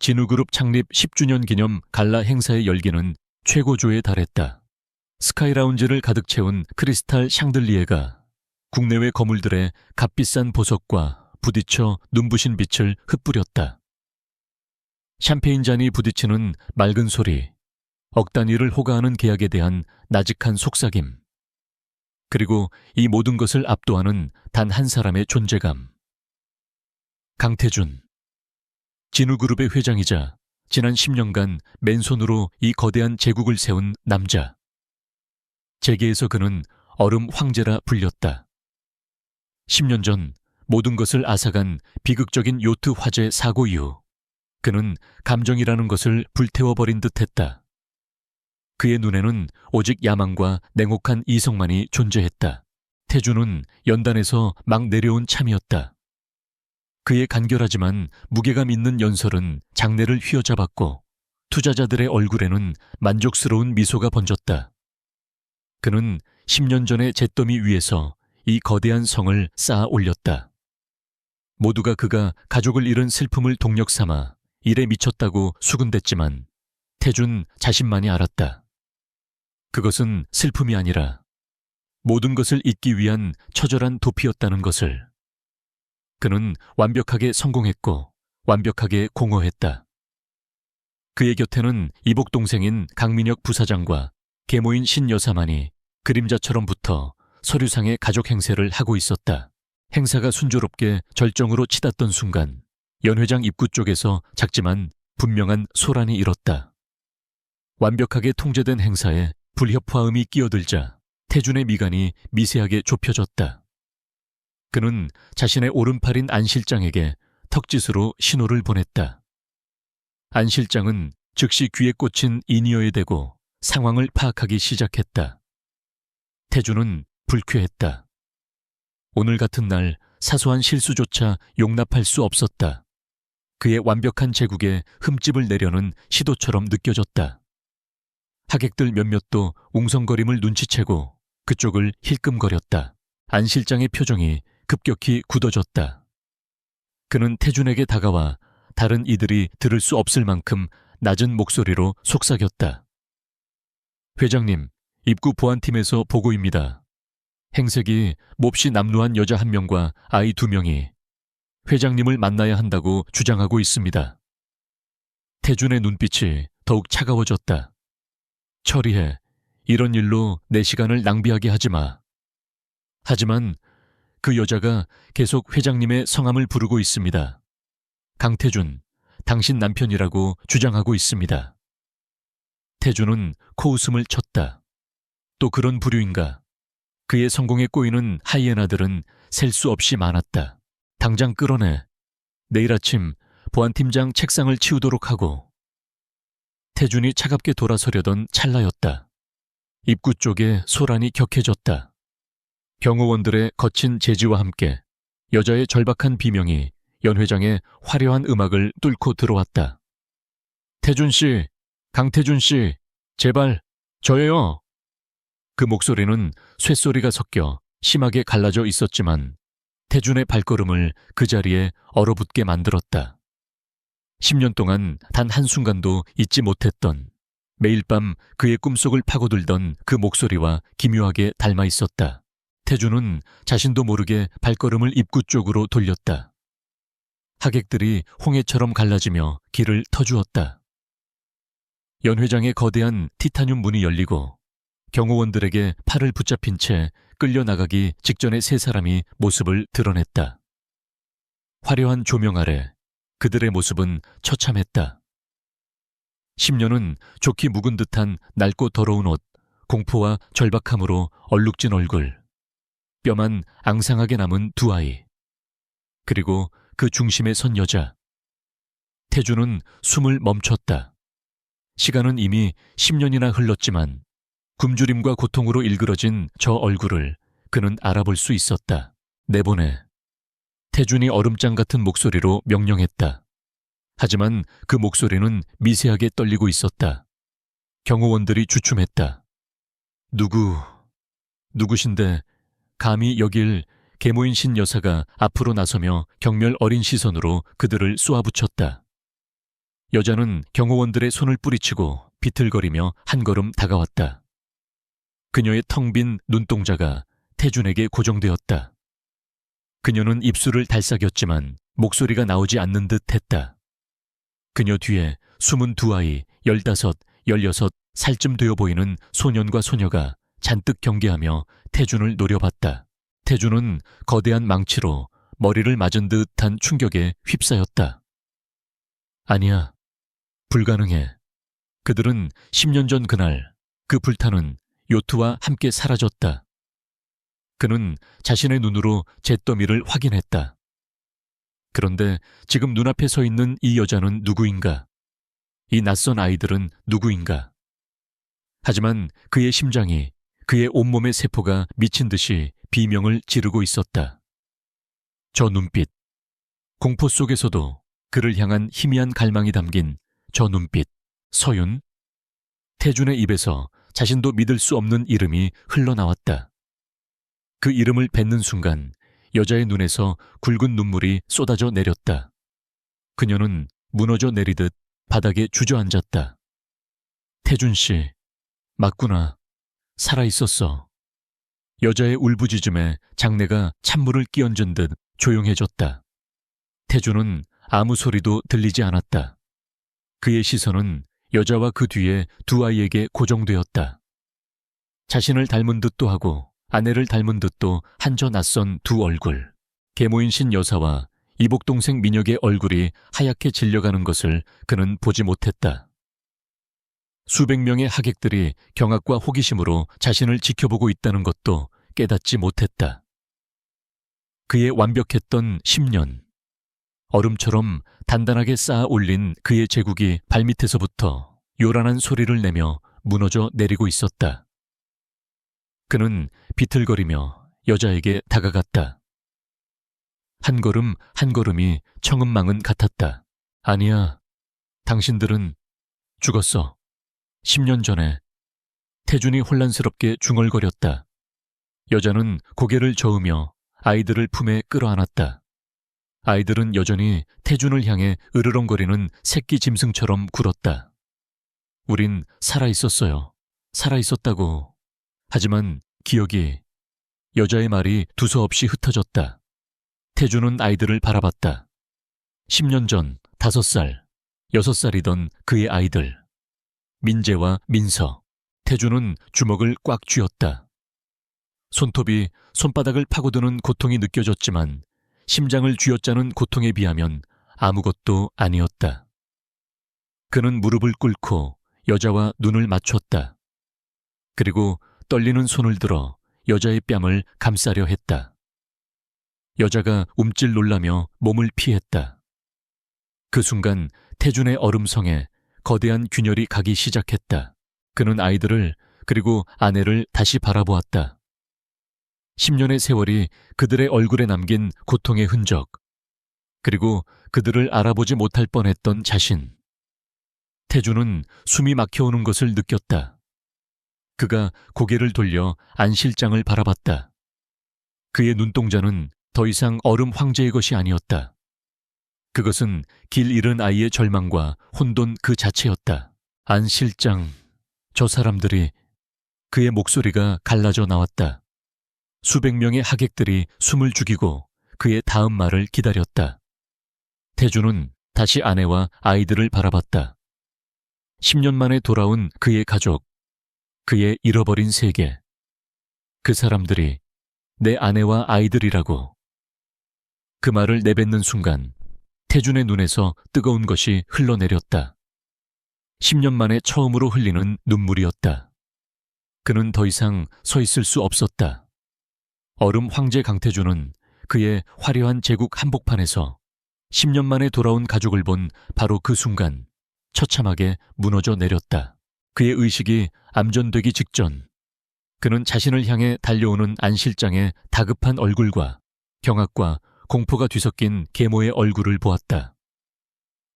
진우그룹 창립 10주년 기념 갈라 행사의 열기는 최고조에 달했다. 스카이라운지를 가득 채운 크리스탈 샹들리에가 국내외 거물들의 값비싼 보석과 부딪혀 눈부신 빛을 흩뿌렸다. 샴페인 잔이 부딪히는 맑은 소리, 억 단위를 호가하는 계약에 대한 나직한 속삭임, 그리고 이 모든 것을 압도하는 단 한 사람의 존재감. 강태준. 진우그룹의 회장이자 지난 10년간 맨손으로 이 거대한 제국을 세운 남자. 재계에서 그는 얼음 황제라 불렸다. 10년 전 모든 것을 앗아간 비극적인 요트 화재 사고 이후 그는 감정이라는 것을 불태워버린 듯했다. 그의 눈에는 오직 야망과 냉혹한 이성만이 존재했다. 태준은 연단에서 막 내려온 참이었다. 그의 간결하지만 무게감 있는 연설은 장내를 휘어잡았고 투자자들의 얼굴에는 만족스러운 미소가 번졌다. 그는 10년 전의 잿더미 위에서 이 거대한 성을 쌓아 올렸다. 모두가 그가 가족을 잃은 슬픔을 동력 삼아 일에 미쳤다고 수군댔지만 태준 자신만이 알았다. 그것은 슬픔이 아니라 모든 것을 잊기 위한 처절한 도피였다는 것을. 그는 완벽하게 성공했고 완벽하게 공허했다. 그의 곁에는 이복 동생인 강민혁 부사장과 계모인 신여사만이 그림자처럼 붙어 서류상의 가족 행세를 하고 있었다. 행사가 순조롭게 절정으로 치닫던 순간 연 회장 입구 쪽에서 작지만 분명한 소란이 일었다. 완벽하게 통제된 행사에 불협화음이 끼어들자 태준의 미간이 미세하게 좁혀졌다. 그는 자신의 오른팔인 안 실장에게 턱짓으로 신호를 보냈다. 안 실장은 즉시 귀에 꽂힌 인이어에 대고 상황을 파악하기 시작했다. 태준은 불쾌했다. 오늘 같은 날 사소한 실수조차 용납할 수 없었다. 그의 완벽한 제국에 흠집을 내려는 시도처럼 느껴졌다. 하객들 몇몇도 웅성거림을 눈치채고 그쪽을 힐끔거렸다. 안 실장의 표정이 급격히 굳어졌다. 그는 태준에게 다가와 다른 이들이 들을 수 없을 만큼 낮은 목소리로 속삭였다. 회장님, 입구 보안팀에서 보고입니다. 행색이 몹시 남루한 여자 1명과 아이 2명이 회장님을 만나야 한다고 주장하고 있습니다. 태준의 눈빛이 더욱 차가워졌다. 처리해. 이런 일로 내 시간을 낭비하게 하지 마. 하지만 그 여자가 계속 회장님의 성함을 부르고 있습니다. 강태준, 당신 남편이라고 주장하고 있습니다. 태준은 코웃음을 쳤다. 또 그런 부류인가? 그의 성공에 꼬이는 하이에나들은 셀 수 없이 많았다. 당장 끌어내. 내일 아침 보안팀장 책상을 치우도록 하고. 태준이 차갑게 돌아서려던 찰나였다. 입구 쪽에 소란이 격해졌다. 경호원들의 거친 제지와 함께 여자의 절박한 비명이 연 회장의 화려한 음악을 뚫고 들어왔다. 태준 씨, 강태준 씨, 제발, 저예요. 그 목소리는 쇳소리가 섞여 심하게 갈라져 있었지만 태준의 발걸음을 그 자리에 얼어붙게 만들었다. 10년 동안 단 한순간도 잊지 못했던, 매일 밤 그의 꿈속을 파고들던 그 목소리와 기묘하게 닮아 있었다. 태준은 자신도 모르게 발걸음을 입구 쪽으로 돌렸다. 하객들이 홍해처럼 갈라지며 길을 터주었다. 연 회장의 거대한 티타늄 문이 열리고 경호원들에게 팔을 붙잡힌 채 끌려나가기 직전의 3사람이 모습을 드러냈다. 화려한 조명 아래 그들의 모습은 처참했다. 10년은 좋게 묵은 듯한 낡고 더러운 옷, 공포와 절박함으로 얼룩진 얼굴, 뼈만 앙상하게 남은 2 아이, 그리고 그 중심에 선 여자. 태준은 숨을 멈췄다. 시간은 이미 10년이나 흘렀지만 굶주림과 고통으로 일그러진 저 얼굴을 그는 알아볼 수 있었다. 내보내. 태준이 얼음장 같은 목소리로 명령했다. 하지만 그 목소리는 미세하게 떨리고 있었다. 경호원들이 주춤했다. 누구신데 감히 여길. 계모인 신 여사가 앞으로 나서며 경멸 어린 시선으로 그들을 쏘아붙였다. 여자는 경호원들의 손을 뿌리치고 비틀거리며 한 걸음 다가왔다. 그녀의 텅 빈 눈동자가 태준에게 고정되었다. 그녀는 입술을 달싹였지만 목소리가 나오지 않는 듯 했다. 그녀 뒤에 숨은 두 아이 15, 16 살쯤 되어 보이는 소년과 소녀가 잔뜩 경계하며 태준을 노려봤다. 태준은 거대한 망치로 머리를 맞은 듯한 충격에 휩싸였다. 아니야, 불가능해. 그들은 10년 전 그날 그 불타는 요트와 함께 사라졌다. 그는 자신의 눈으로 잿더미를 확인했다. 그런데 지금 눈앞에 서 있는 이 여자는 누구인가? 이 낯선 아이들은 누구인가? 하지만 그의 심장이, 그의 온몸의 세포가 미친 듯이 비명을 지르고 있었다. 저 눈빛, 공포 속에서도 그를 향한 희미한 갈망이 담긴 저 눈빛, 서윤. 태준의 입에서 자신도 믿을 수 없는 이름이 흘러나왔다. 그 이름을 뱉는 순간 여자의 눈에서 굵은 눈물이 쏟아져 내렸다. 그녀는 무너져 내리듯 바닥에 주저앉았다. 태준 씨, 맞구나. 살아있었어. 여자의 울부짖음에 장내가 찬물을 끼얹은 듯 조용해졌다. 태준은 아무 소리도 들리지 않았다. 그의 시선은 여자와 그 뒤에 두 아이에게 고정되었다. 자신을 닮은 듯도 하고 아내를 닮은 듯도 한저 낯선 두 얼굴. 계모인신 여사와 이복동생 민혁의 얼굴이 하얗게 질려가는 것을 그는 보지 못했다. 수백 명의 하객들이 경악과 호기심으로 자신을 지켜보고 있다는 것도 깨닫지 못했다. 그의 완벽했던 10년. 얼음처럼 단단하게 쌓아 올린 그의 제국이 발밑에서부터 요란한 소리를 내며 무너져 내리고 있었다. 그는 비틀거리며 여자에게 다가갔다. 한 걸음 한 걸음이 청음망은 같았다. 아니야, 당신들은 죽었어. 10년 전에. 태준이 혼란스럽게 중얼거렸다. 여자는 고개를 저으며 아이들을 품에 끌어안았다. 아이들은 여전히 태준을 향해 으르렁거리는 새끼 짐승처럼 굴었다. 우린 살아있었어요. 살아있었다고. 하지만 기억이... 여자의 말이 두서없이 흩어졌다. 태준은 아이들을 바라봤다. 10년 전 5살, 6살이던 그의 아이들. 민재와 민서. 태준은 주먹을 꽉 쥐었다. 손톱이 손바닥을 파고드는 고통이 느껴졌지만 심장을 쥐어짜는 고통에 비하면 아무것도 아니었다. 그는 무릎을 꿇고 여자와 눈을 맞췄다. 그리고 떨리는 손을 들어 여자의 뺨을 감싸려 했다. 여자가 움찔 놀라며 몸을 피했다. 그 순간 태준의 얼음성에 거대한 균열이 가기 시작했다. 그는 아이들을 그리고 아내를 다시 바라보았다. 10년의 세월이 그들의 얼굴에 남긴 고통의 흔적, 그리고 그들을 알아보지 못할 뻔했던 자신. 태준은 숨이 막혀오는 것을 느꼈다. 그가 고개를 돌려 안 실장을 바라봤다. 그의 눈동자는 더 이상 얼음 황제의 것이 아니었다. 그것은 길 잃은 아이의 절망과 혼돈 그 자체였다. 안 실장, 저 사람들이... 그의 목소리가 갈라져 나왔다. 수백 명의 하객들이 숨을 죽이고 그의 다음 말을 기다렸다. 태준은 다시 아내와 아이들을 바라봤다. 10년 만에 돌아온 그의 가족, 그의 잃어버린 세계. 그 사람들이 내 아내와 아이들이라고. 그 말을 내뱉는 순간 태준의 눈에서 뜨거운 것이 흘러내렸다. 10년 만에 처음으로 흘리는 눈물이었다. 그는 더 이상 서 있을 수 없었다. 얼음 황제 강태준은 그의 화려한 제국 한복판에서 10년 만에 돌아온 가족을 본 바로 그 순간 처참하게 무너져 내렸다. 그의 의식이 암전되기 직전 그는 자신을 향해 달려오는 안 실장의 다급한 얼굴과 경악과 공포가 뒤섞인 계모의 얼굴을 보았다.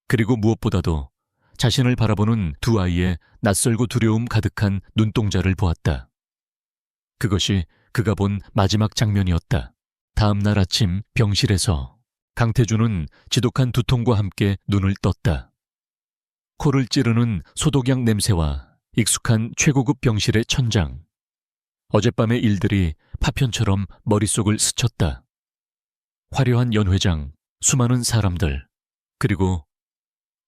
그리고 무엇보다도 자신을 바라보는 두 아이의 낯설고 두려움 가득한 눈동자를 보았다. 그것이 그가 본 마지막 장면이었다. 다음 날 아침 병실에서 강태준은 지독한 두통과 함께 눈을 떴다. 코를 찌르는 소독약 냄새와 익숙한 최고급 병실의 천장. 어젯밤의 일들이 파편처럼 머릿속을 스쳤다. 화려한 연회장, 수많은 사람들, 그리고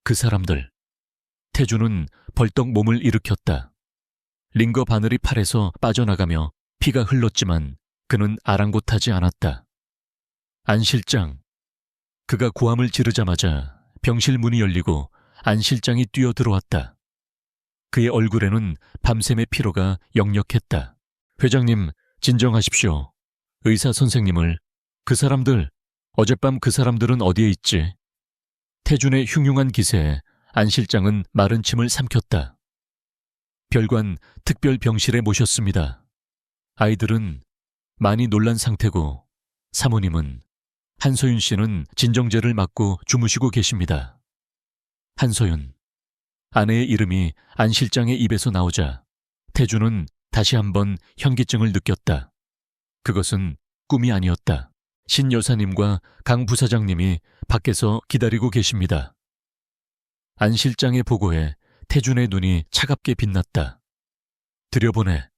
그 사람들. 태주는 벌떡 몸을 일으켰다. 링거 바늘이 팔에서 빠져나가며 피가 흘렀지만 그는 아랑곳하지 않았다. 안 실장. 그가 고함을 지르자마자 병실 문이 열리고 안 실장이 뛰어들어왔다. 그의 얼굴에는 밤샘의 피로가 역력했다. 회장님, 진정하십시오. 의사 선생님을, 그 사람들, 어젯밤 그 사람들은 어디에 있지? 태준의 흉흉한 기세에 안 실장은 마른 침을 삼켰다. 별관 특별병실에 모셨습니다. 아이들은 많이 놀란 상태고 사모님은, 한소윤 씨는 진정제를 맞고 주무시고 계십니다. 한소윤. 아내의 이름이 안 실장의 입에서 나오자 태주는 다시 한번 현기증을 느꼈다. 그것은 꿈이 아니었다. 신 여사님과 강 부사장님이 밖에서 기다리고 계십니다. 안 실장의 보고에 태준의 눈이 차갑게 빛났다. 들여보내.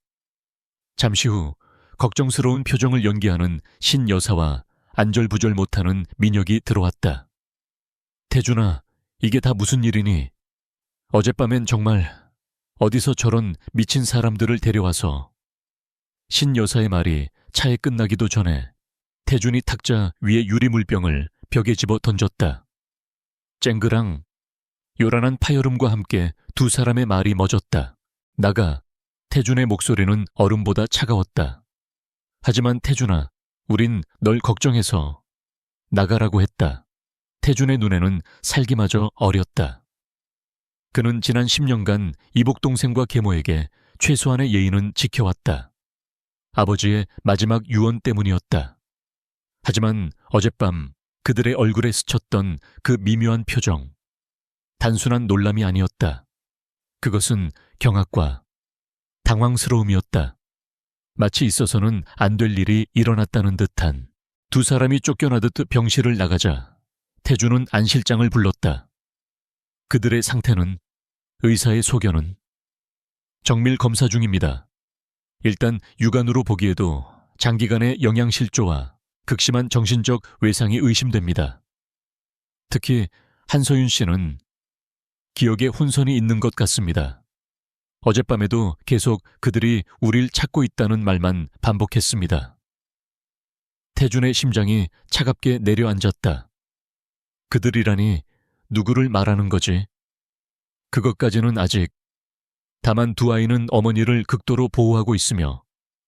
잠시 후 걱정스러운 표정을 연기하는 신 여사와 안절부절 못하는 민혁이 들어왔다. 태준아, 이게 다 무슨 일이니? 어젯밤엔 정말 어디서 저런 미친 사람들을 데려와서. 신 여사의 말이 차에 끝나기도 전에 태준이 탁자 위에 유리물병을 벽에 집어 던졌다. 쨍그랑. 요란한 파열음과 함께 두 사람의 말이 멎었다. 나가. 태준의 목소리는 얼음보다 차가웠다. 하지만 태준아, 우린 널 걱정해서 나가라고 했다. 태준의 눈에는 살기마저 어렸다. 그는 지난 10년간 이복동생과 계모에게 최소한의 예의는 지켜왔다. 아버지의 마지막 유언 때문이었다. 하지만 어젯밤 그들의 얼굴에 스쳤던 그 미묘한 표정, 단순한 놀람이 아니었다. 그것은 경악과 당황스러움이었다. 마치 있어서는 안 될 일이 일어났다는 듯한. 두 사람이 쫓겨나듯 병실을 나가자 태주는 안 실장을 불렀다. 그들의 상태는, 의사의 소견은? 정밀 검사 중입니다. 일단 육안으로 보기에도 장기간의 영양실조와 극심한 정신적 외상이 의심됩니다. 특히 한소윤 씨는 기억에 혼선이 있는 것 같습니다. 어젯밤에도 계속 그들이 우릴 찾고 있다는 말만 반복했습니다. 태준의 심장이 차갑게 내려앉았다. 그들이라니 누구를 말하는 거지? 그것까지는 아직. 다만 두 아이는 어머니를 극도로 보호하고 있으며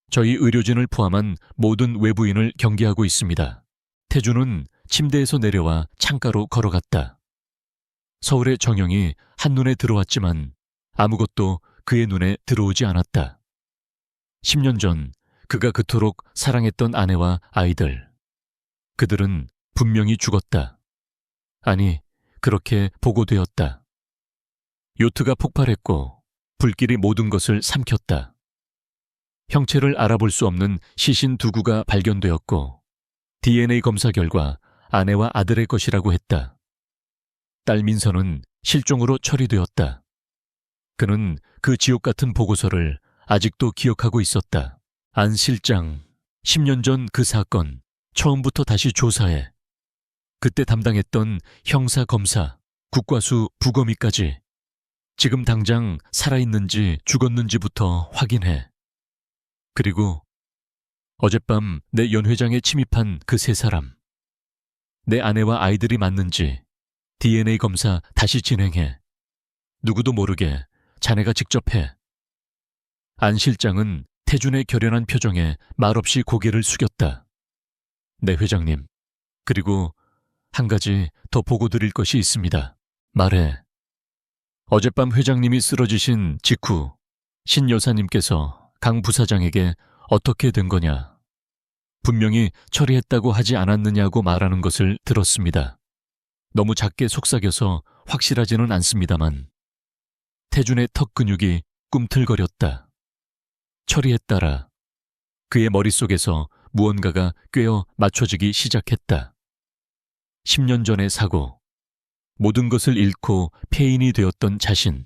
저희 의료진을 포함한 모든 외부인을 경계하고 있습니다. 태준은 침대에서 내려와 창가로 걸어갔다. 서울의 정영이 한눈에 들어왔지만 아무것도 그의 눈에 들어오지 않았다. 10년 전 그가 그토록 사랑했던 아내와 아이들. 그들은 분명히 죽었다. 아니, 그렇게 보고되었다. 요트가 폭발했고 불길이 모든 것을 삼켰다. 형체를 알아볼 수 없는 시신 두 구가 발견되었고 DNA 검사 결과 아내와 아들의 것이라고 했다. 딸 민서는 실종으로 처리되었다. 그는 그 지옥 같은 보고서를 아직도 기억하고 있었다. 안 실장, 10년 전 그 사건, 처음부터 다시 조사해. 그때 담당했던 형사 검사, 국과수 부검의까지. 지금 당장 살아있는지 죽었는지부터 확인해. 그리고 어젯밤 내 연회장에 침입한 그 세 사람. 내 아내와 아이들이 맞는지 DNA 검사 다시 진행해. 누구도 모르게 자네가 직접 해. 안 실장은 태준의 결연한 표정에 말없이 고개를 숙였다. 네, 회장님. 그리고 한 가지 더 보고 드릴 것이 있습니다. 말해. 어젯밤 회장님이 쓰러지신 직후 신 여사님께서 강 부사장에게 어떻게 된 거냐. 분명히 처리했다고 하지 않았느냐고 말하는 것을 들었습니다. 너무 작게 속삭여서 확실하지는 않습니다만 태준의 턱 근육이 꿈틀거렸다. 처리했다라. 그의 머릿속에서 무언가가 꿰어 맞춰지기 시작했다. 10년 전의 사고. 모든 것을 잃고 폐인이 되었던 자신.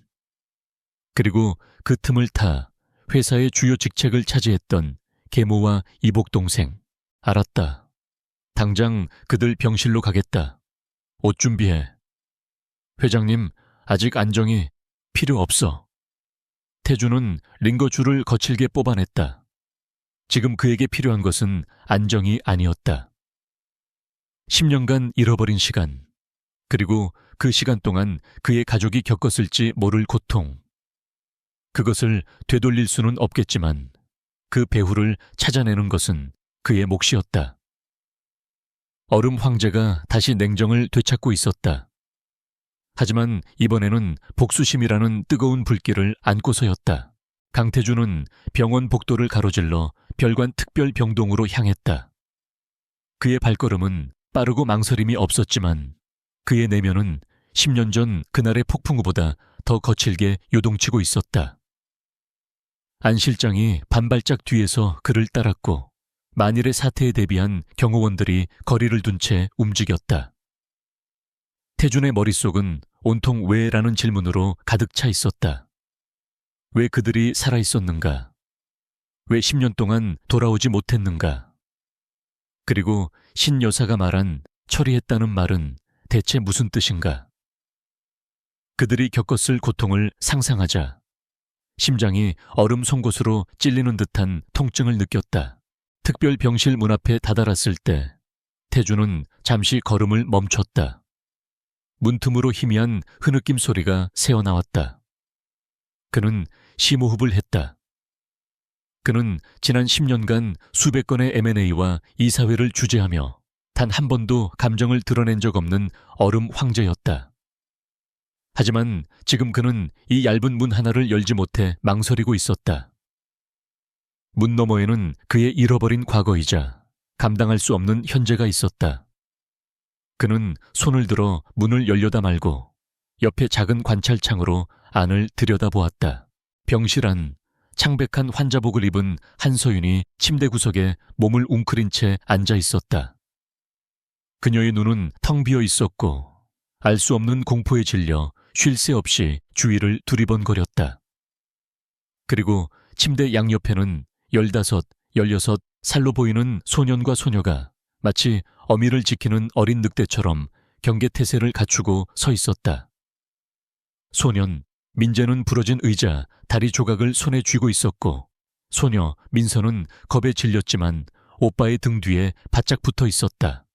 그리고 그 틈을 타 회사의 주요 직책을 차지했던 계모와 이복 동생. 알았다. 당장 그들 병실로 가겠다. 옷 준비해. 회장님, 아직 안정이 필요 없어. 태주는 링거줄을 거칠게 뽑아냈다. 지금 그에게 필요한 것은 안정이 아니었다. 10년간 잃어버린 시간, 그리고 그 시간 동안 그의 가족이 겪었을지 모를 고통. 그것을 되돌릴 수는 없겠지만 그 배후를 찾아내는 것은 그의 몫이었다. 얼음 황제가 다시 냉정을 되찾고 있었다. 하지만 이번에는 복수심이라는 뜨거운 불길을 안고서였다. 강태주는 병원 복도를 가로질러 별관 특별병동으로 향했다. 그의 발걸음은 빠르고 망설임이 없었지만 그의 내면은 10년 전 그날의 폭풍우보다 더 거칠게 요동치고 있었다. 안 실장이 반발짝 뒤에서 그를 따랐고 만일의 사태에 대비한 경호원들이 거리를 둔 채 움직였다. 태준의 머릿속은 온통 왜라는 질문으로 가득 차 있었다. 왜 그들이 살아있었는가? 왜 10년 동안 돌아오지 못했는가? 그리고 신 여사가 말한 처리했다는 말은 대체 무슨 뜻인가? 그들이 겪었을 고통을 상상하자 심장이 얼음 송곳으로 찔리는 듯한 통증을 느꼈다. 특별 병실 문 앞에 다다랐을 때 태주는 잠시 걸음을 멈췄다. 문틈으로 희미한 흐느낌 소리가 새어나왔다. 그는 심호흡을 했다. 그는 지난 10년간 수백 건의 M&A와 이사회를 주재하며 단 한 번도 감정을 드러낸 적 없는 얼음 황제였다. 하지만 지금 그는 이 얇은 문 하나를 열지 못해 망설이고 있었다. 문 너머에는 그의 잃어버린 과거이자 감당할 수 없는 현재가 있었다. 그는 손을 들어 문을 열려다 말고 옆에 작은 관찰창으로 안을 들여다보았다. 병실 안, 창백한 환자복을 입은 한서윤이 침대 구석에 몸을 웅크린 채 앉아 있었다. 그녀의 눈은 텅 비어 있었고 알 수 없는 공포에 질려 쉴 새 없이 주위를 두리번거렸다. 그리고 침대 양옆에는 15, 16 살로 보이는 소년과 소녀가 마치 어미를 지키는 어린 늑대처럼 경계태세를 갖추고 서 있었다. 소년, 민재는 부러진 의자, 다리 조각을 손에 쥐고 있었고 소녀, 민서는 겁에 질렸지만 오빠의 등 뒤에 바짝 붙어 있었다.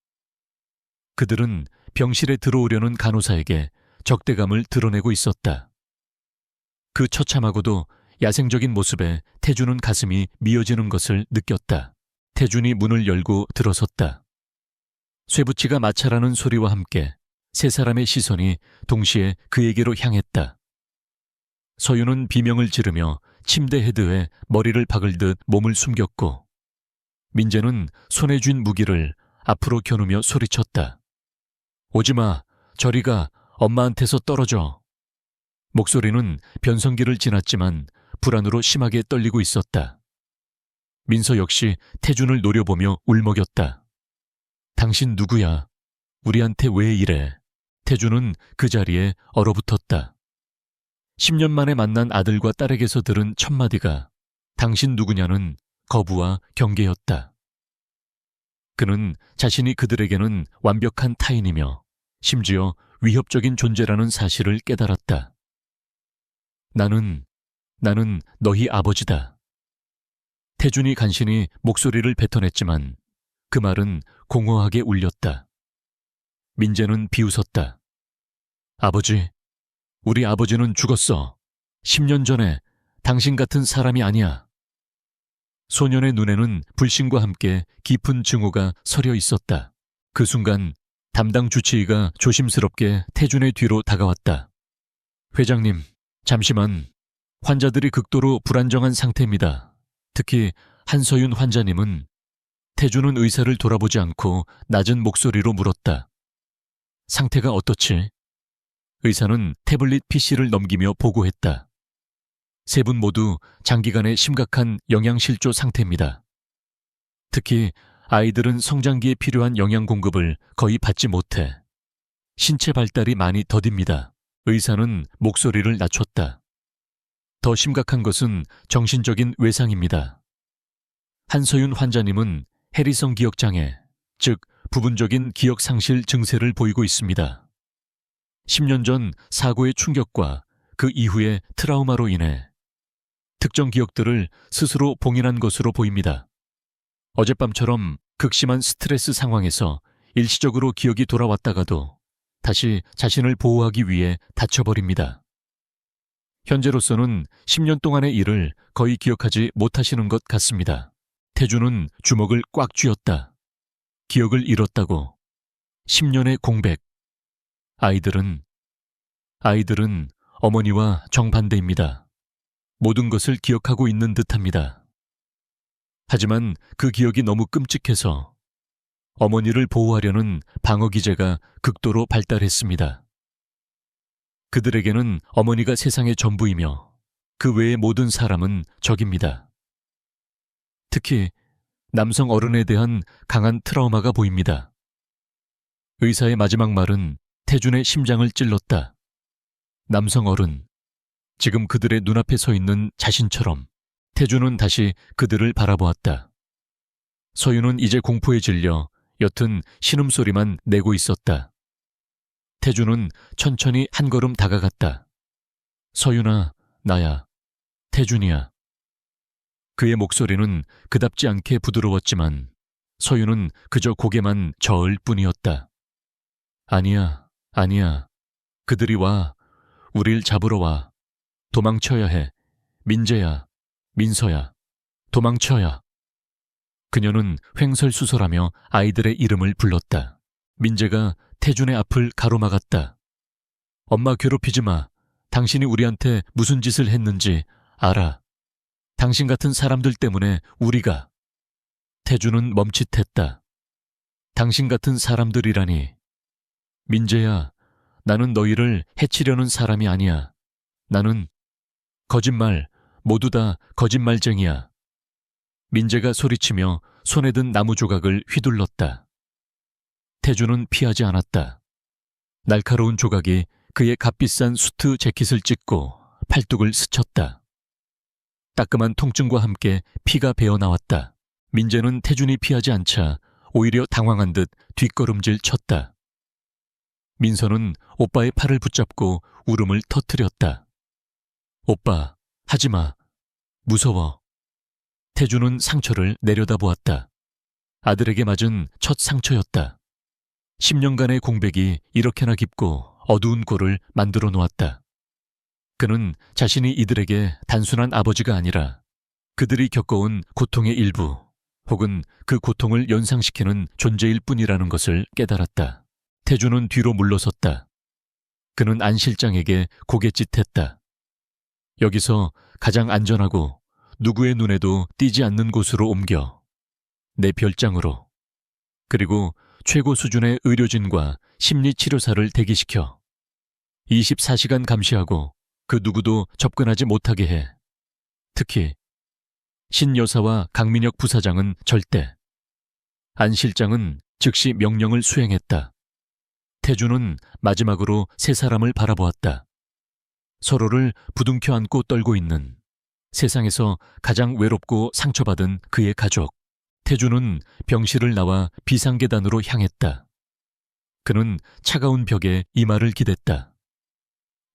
그들은 병실에 들어오려는 간호사에게 적대감을 드러내고 있었다. 그 처참하고도 야생적인 모습에 태준은 가슴이 미어지는 것을 느꼈다. 태준이 문을 열고 들어섰다. 쇠붙이가 마찰하는 소리와 함께 세 사람의 시선이 동시에 그에게로 향했다. 서윤은 비명을 지르며 침대 헤드에 머리를 박을 듯 몸을 숨겼고 민재는 손에 쥔 무기를 앞으로 겨누며 소리쳤다. 오지마, 저리 가, 엄마한테서 떨어져. 목소리는 변성기를 지났지만 불안으로 심하게 떨리고 있었다. 민서 역시 태준을 노려보며 울먹였다. 당신 누구야? 우리한테 왜 이래? 태준은 그 자리에 얼어붙었다. 10년 만에 만난 아들과 딸에게서 들은 첫마디가 당신 누구냐는 거부와 경계였다. 그는 자신이 그들에게는 완벽한 타인이며 심지어 위협적인 존재라는 사실을 깨달았다. 나는 너희 아버지다. 태준이 간신히 목소리를 뱉어냈지만 그 말은 공허하게 울렸다. 민재는 비웃었다. 아버지, 우리 아버지는 죽었어. 10년 전에 당신 같은 사람이 아니야. 소년의 눈에는 불신과 함께 깊은 증오가 서려 있었다. 그 순간 담당 주치의가 조심스럽게 태준의 뒤로 다가왔다. 회장님, 잠시만. 환자들이 극도로 불안정한 상태입니다. 특히 한서윤 환자님은. 태준은 의사를 돌아보지 않고 낮은 목소리로 물었다. 상태가 어떻지? 의사는 태블릿 PC를 넘기며 보고했다. 세 분 모두 장기간의 심각한 영양실조 상태입니다. 특히 아이들은 성장기에 필요한 영양 공급을 거의 받지 못해 신체 발달이 많이 더딥니다. 의사는 목소리를 낮췄다. 더 심각한 것은 정신적인 외상입니다. 한서윤 환자님은 해리성 기억장애, 즉 부분적인 기억상실 증세를 보이고 있습니다. 10년 전 사고의 충격과 그 이후의 트라우마로 인해 특정 기억들을 스스로 봉인한 것으로 보입니다. 어젯밤처럼 극심한 스트레스 상황에서 일시적으로 기억이 돌아왔다가도 다시 자신을 보호하기 위해 다쳐버립니다. 현재로서는 10년 동안의 일을 거의 기억하지 못하시는 것 같습니다. 태주는 주먹을 꽉 쥐었다. 기억을 잃었다고. 10년의 공백. 아이들은 어머니와 정반대입니다. 모든 것을 기억하고 있는 듯합니다. 하지만 그 기억이 너무 끔찍해서 어머니를 보호하려는 방어 기제가 극도로 발달했습니다. 그들에게는 어머니가 세상의 전부이며 그 외의 모든 사람은 적입니다. 특히 남성 어른에 대한 강한 트라우마가 보입니다. 의사의 마지막 말은 태준의 심장을 찔렀다. 남성 어른, 지금 그들의 눈앞에 서 있는 자신처럼 태준은 다시 그들을 바라보았다. 서윤은 이제 공포에 질려 옅은 신음소리만 내고 있었다. 태준은 천천히 한 걸음 다가갔다. 서윤아, 나야. 태준이야. 그의 목소리는 그답지 않게 부드러웠지만 서윤은 그저 고개만 저을 뿐이었다. 아니야. 그들이 와. 우릴 잡으러 와. 도망쳐야 해. 민재야, 민서야, 도망쳐야. 그녀는 횡설수설하며 아이들의 이름을 불렀다. 민재가 태준의 앞을 가로막았다. 엄마 괴롭히지 마. 당신이 우리한테 무슨 짓을 했는지 알아. 당신 같은 사람들 때문에 우리가. 태준은 멈칫했다. 당신 같은 사람들이라니. 민재야, 나는 너희를 해치려는 사람이 아니야. 나는 거짓말, 모두 다 거짓말쟁이야. 민재가 소리치며 손에 든 나무 조각을 휘둘렀다. 태준은 피하지 않았다. 날카로운 조각이 그의 값비싼 수트 재킷을 찢고 팔뚝을 스쳤다. 따끔한 통증과 함께 피가 배어나왔다. 민재는 태준이 피하지 않자 오히려 당황한 듯 뒷걸음질 쳤다. 민서는 오빠의 팔을 붙잡고 울음을 터뜨렸다. 오빠, 하지마. 무서워. 태준은 상처를 내려다보았다. 아들에게 맞은 첫 상처였다. 10년간의 공백이 이렇게나 깊고 어두운 꼴을 만들어 놓았다. 그는 자신이 이들에게 단순한 아버지가 아니라 그들이 겪어온 고통의 일부 혹은 그 고통을 연상시키는 존재일 뿐이라는 것을 깨달았다. 태준은 뒤로 물러섰다. 그는 안 실장에게 고갯짓했다. 여기서 가장 안전하고 누구의 눈에도 띄지 않는 곳으로 옮겨. 내 별장으로. 그리고 최고 수준의 의료진과 심리치료사를 대기시켜. 24시간 감시하고 그 누구도 접근하지 못하게 해. 특히 신 여사와 강민혁 부사장은 절대. 안 실장은 즉시 명령을 수행했다. 태준은 마지막으로 세 사람을 바라보았다. 서로를 부둥켜 안고 떨고 있는 세상에서 가장 외롭고 상처받은 그의 가족. 태준은 병실을 나와 비상계단으로 향했다. 그는 차가운 벽에 이마를 기댔다.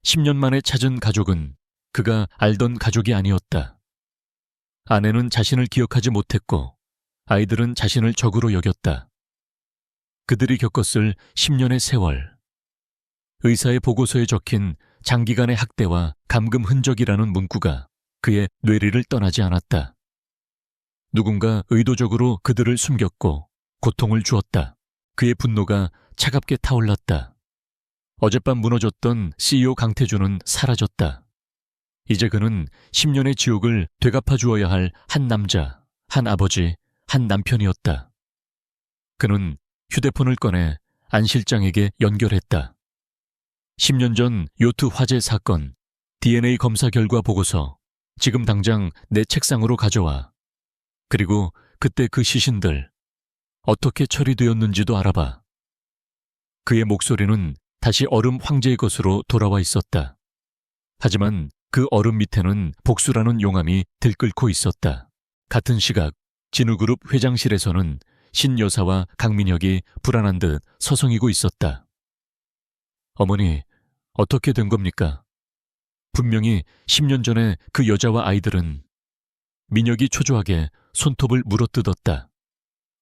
10년 만에 찾은 가족은 그가 알던 가족이 아니었다. 아내는 자신을 기억하지 못했고 아이들은 자신을 적으로 여겼다. 그들이 겪었을 10년의 세월. 의사의 보고서에 적힌 장기간의 학대와 감금 흔적이라는 문구가 그의 뇌리를 떠나지 않았다. 누군가 의도적으로 그들을 숨겼고 고통을 주었다. 그의 분노가 차갑게 타올랐다. 어젯밤 무너졌던 CEO 강태준은 사라졌다. 이제 그는 10년의 지옥을 되갚아 주어야 할 한 남자, 한 아버지, 한 남편이었다. 그는 휴대폰을 꺼내 안 실장에게 연결했다. 10년 전 요트 화재 사건, DNA 검사 결과 보고서 지금 당장 내 책상으로 가져와. 그리고 그때 그 시신들 어떻게 처리되었는지도 알아봐. 그의 목소리는 다시 얼음 황제의 것으로 돌아와 있었다. 하지만 그 얼음 밑에는 복수라는 용암이 들끓고 있었다. 같은 시각 진우그룹 회장실에서는 신 여사와 강민혁이 불안한 듯 서성이고 있었다. 어머니, 어떻게 된 겁니까? 분명히 10년 전에 그 여자와 아이들은. 민혁이 초조하게 손톱을 물어뜯었다.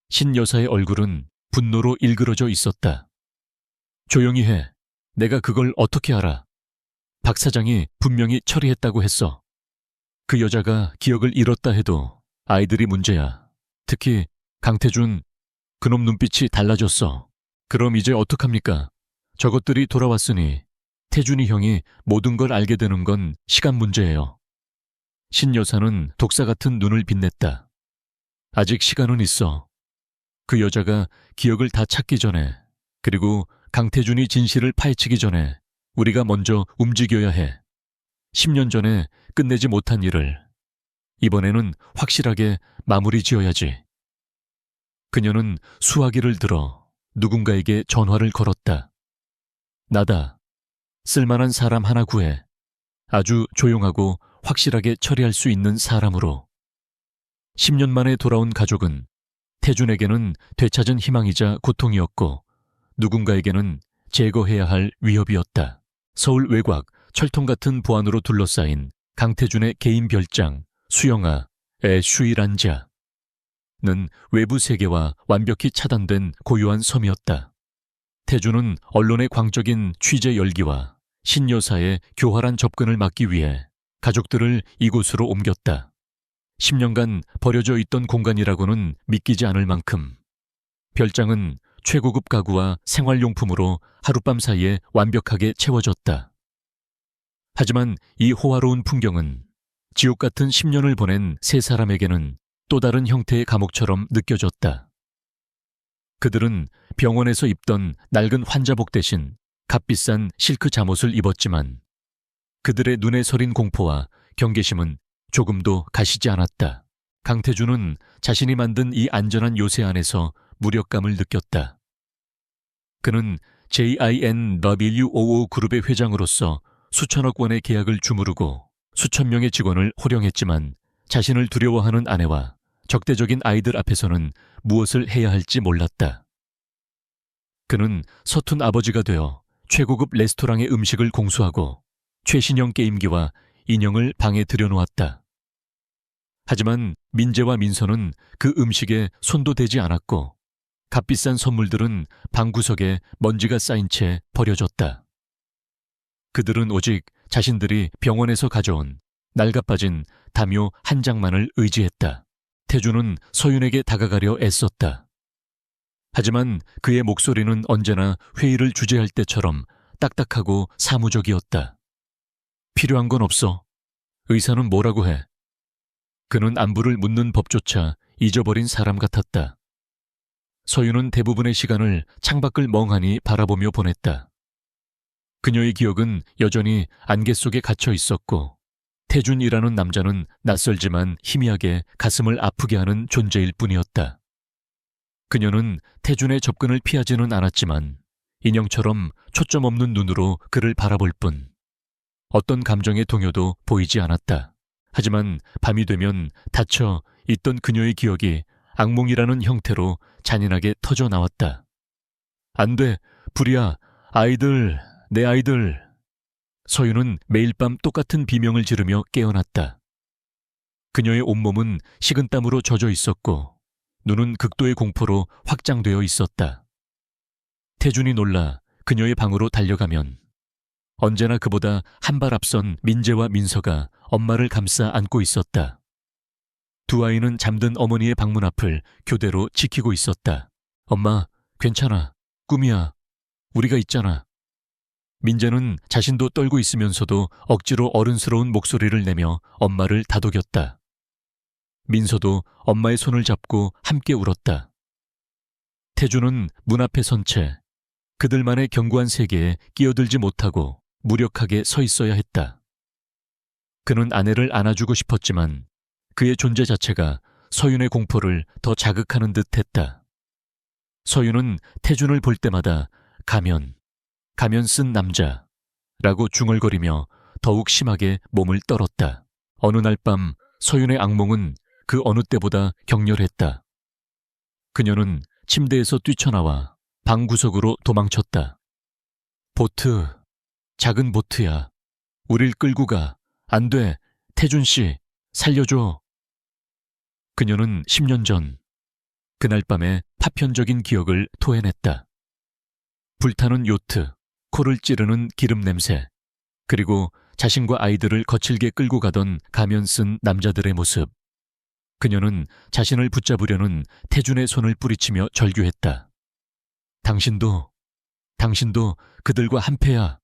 신 여사의 얼굴은 분노로 일그러져 있었다. 조용히 해. 내가 그걸 어떻게 알아? 박 사장이 분명히 처리했다고 했어. 그 여자가 기억을 잃었다 해도 아이들이 문제야. 특히 강태준, 그놈 눈빛이 달라졌어. 그럼 이제 어떡합니까? 저것들이 돌아왔으니 태준이 형이 모든 걸 알게 되는 건 시간 문제예요. 신 여사는 독사 같은 눈을 빛냈다. 아직 시간은 있어. 그 여자가 기억을 다 찾기 전에, 그리고 강태준이 진실을 파헤치기 전에 우리가 먼저 움직여야 해. 10년 전에 끝내지 못한 일을 이번에는 확실하게 마무리 지어야지. 그녀는 수화기를 들어 누군가에게 전화를 걸었다. 나다. 쓸만한 사람 하나 구해. 아주 조용하고 확실하게 처리할 수 있는 사람으로. 10년 만에 돌아온 가족은 태준에게는 되찾은 희망이자 고통이었고 누군가에게는 제거해야 할 위협이었다. 서울 외곽 철통 같은 보안으로 둘러싸인 강태준의 개인 별장 수영아의 슈이란자는 외부 세계와 완벽히 차단된 고요한 섬이었다. 태준은 언론의 광적인 취재 열기와 신여사의 교활한 접근을 막기 위해 가족들을 이곳으로 옮겼다. 10년간 버려져 있던 공간이라고는 믿기지 않을 만큼 별장은 최고급 가구와 생활용품으로 하룻밤 사이에 완벽하게 채워졌다. 하지만 이 호화로운 풍경은 지옥 같은 10년을 보낸 세 사람에게는 또 다른 형태의 감옥처럼 느껴졌다. 그들은 병원에서 입던 낡은 환자복 대신 값비싼 실크 잠옷을 입었지만 그들의 눈에 서린 공포와 경계심은 조금도 가시지 않았다. 강태준은 자신이 만든 이 안전한 요새 안에서 무력감을 느꼈다. 그는 JINW55 그룹의 회장으로서 수천억 원의 계약을 주무르고 수천 명의 직원을 호령했지만 자신을 두려워하는 아내와 적대적인 아이들 앞에서는 무엇을 해야 할지 몰랐다. 그는 서툰 아버지가 되어 최고급 레스토랑의 음식을 공수하고 최신형 게임기와 인형을 방에 들여놓았다. 하지만 민재와 민서는 그 음식에 손도 대지 않았고 값비싼 선물들은 방구석에 먼지가 쌓인 채 버려졌다. 그들은 오직 자신들이 병원에서 가져온 낡아빠진 담요 한 장만을 의지했다. 태준은 서윤에게 다가가려 애썼다. 하지만 그의 목소리는 언제나 회의를 주재할 때처럼 딱딱하고 사무적이었다. 필요한 건 없어. 의사는 뭐라고 해? 그는 안부를 묻는 법조차 잊어버린 사람 같았다. 서윤은 대부분의 시간을 창밖을 멍하니 바라보며 보냈다. 그녀의 기억은 여전히 안개 속에 갇혀 있었고 태준이라는 남자는 낯설지만 희미하게 가슴을 아프게 하는 존재일 뿐이었다. 그녀는 태준의 접근을 피하지는 않았지만 인형처럼 초점 없는 눈으로 그를 바라볼 뿐 어떤 감정의 동요도 보이지 않았다. 하지만 밤이 되면 닫혀 있던 그녀의 기억이 악몽이라는 형태로 잔인하게 터져 나왔다. 안 돼, 불이야, 아이들, 내 아이들. 서윤은 매일 밤 똑같은 비명을 지르며 깨어났다. 그녀의 온몸은 식은땀으로 젖어 있었고 눈은 극도의 공포로 확장되어 있었다. 태준이 놀라 그녀의 방으로 달려가면 언제나 그보다 한 발 앞선 민재와 민서가 엄마를 감싸 안고 있었다. 두 아이는 잠든 어머니의 방문 앞을 교대로 지키고 있었다. 엄마, 괜찮아. 꿈이야. 우리가 있잖아. 민재는 자신도 떨고 있으면서도 억지로 어른스러운 목소리를 내며 엄마를 다독였다. 민서도 엄마의 손을 잡고 함께 울었다. 태준은 문 앞에 선 채 그들만의 견고한 세계에 끼어들지 못하고 무력하게 서 있어야 했다. 그는 아내를 안아주고 싶었지만 그의 존재 자체가 서윤의 공포를 더 자극하는 듯 했다. 서윤은 태준을 볼 때마다 가면 가면 쓴 남자라고 중얼거리며 더욱 심하게 몸을 떨었다. 어느 날 밤 서윤의 악몽은 그 어느 때보다 격렬했다. 그녀는 침대에서 뛰쳐나와 방 구석으로 도망쳤다. 보트, 작은 보트야. 우릴 끌고 가. 안 돼. 태준 씨, 살려줘. 그녀는 10년 전, 그날 밤의 파편적인 기억을 토해냈다. 불타는 요트, 코를 찌르는 기름 냄새, 그리고 자신과 아이들을 거칠게 끌고 가던 가면 쓴 남자들의 모습. 그녀는 자신을 붙잡으려는 태준의 손을 뿌리치며 절규했다. 당신도 그들과 한패야.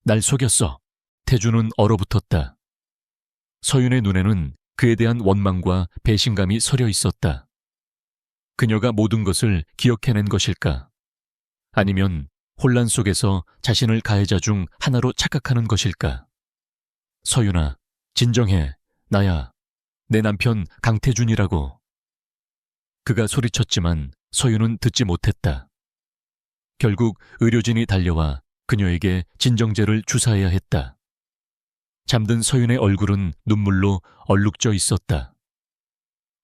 날 속였어. 태준은 얼어붙었다. 서윤의 눈에는 그에 대한 원망과 배신감이 서려 있었다. 그녀가 모든 것을 기억해낸 것일까? 아니면 혼란 속에서 자신을 가해자 중 하나로 착각하는 것일까? 서윤아, 진정해. 나야. 내 남편 강태준이라고. 그가 소리쳤지만 서윤은 듣지 못했다. 결국 의료진이 달려와 그녀에게 진정제를 주사해야 했다. 잠든 서윤의 얼굴은 눈물로 얼룩져 있었다.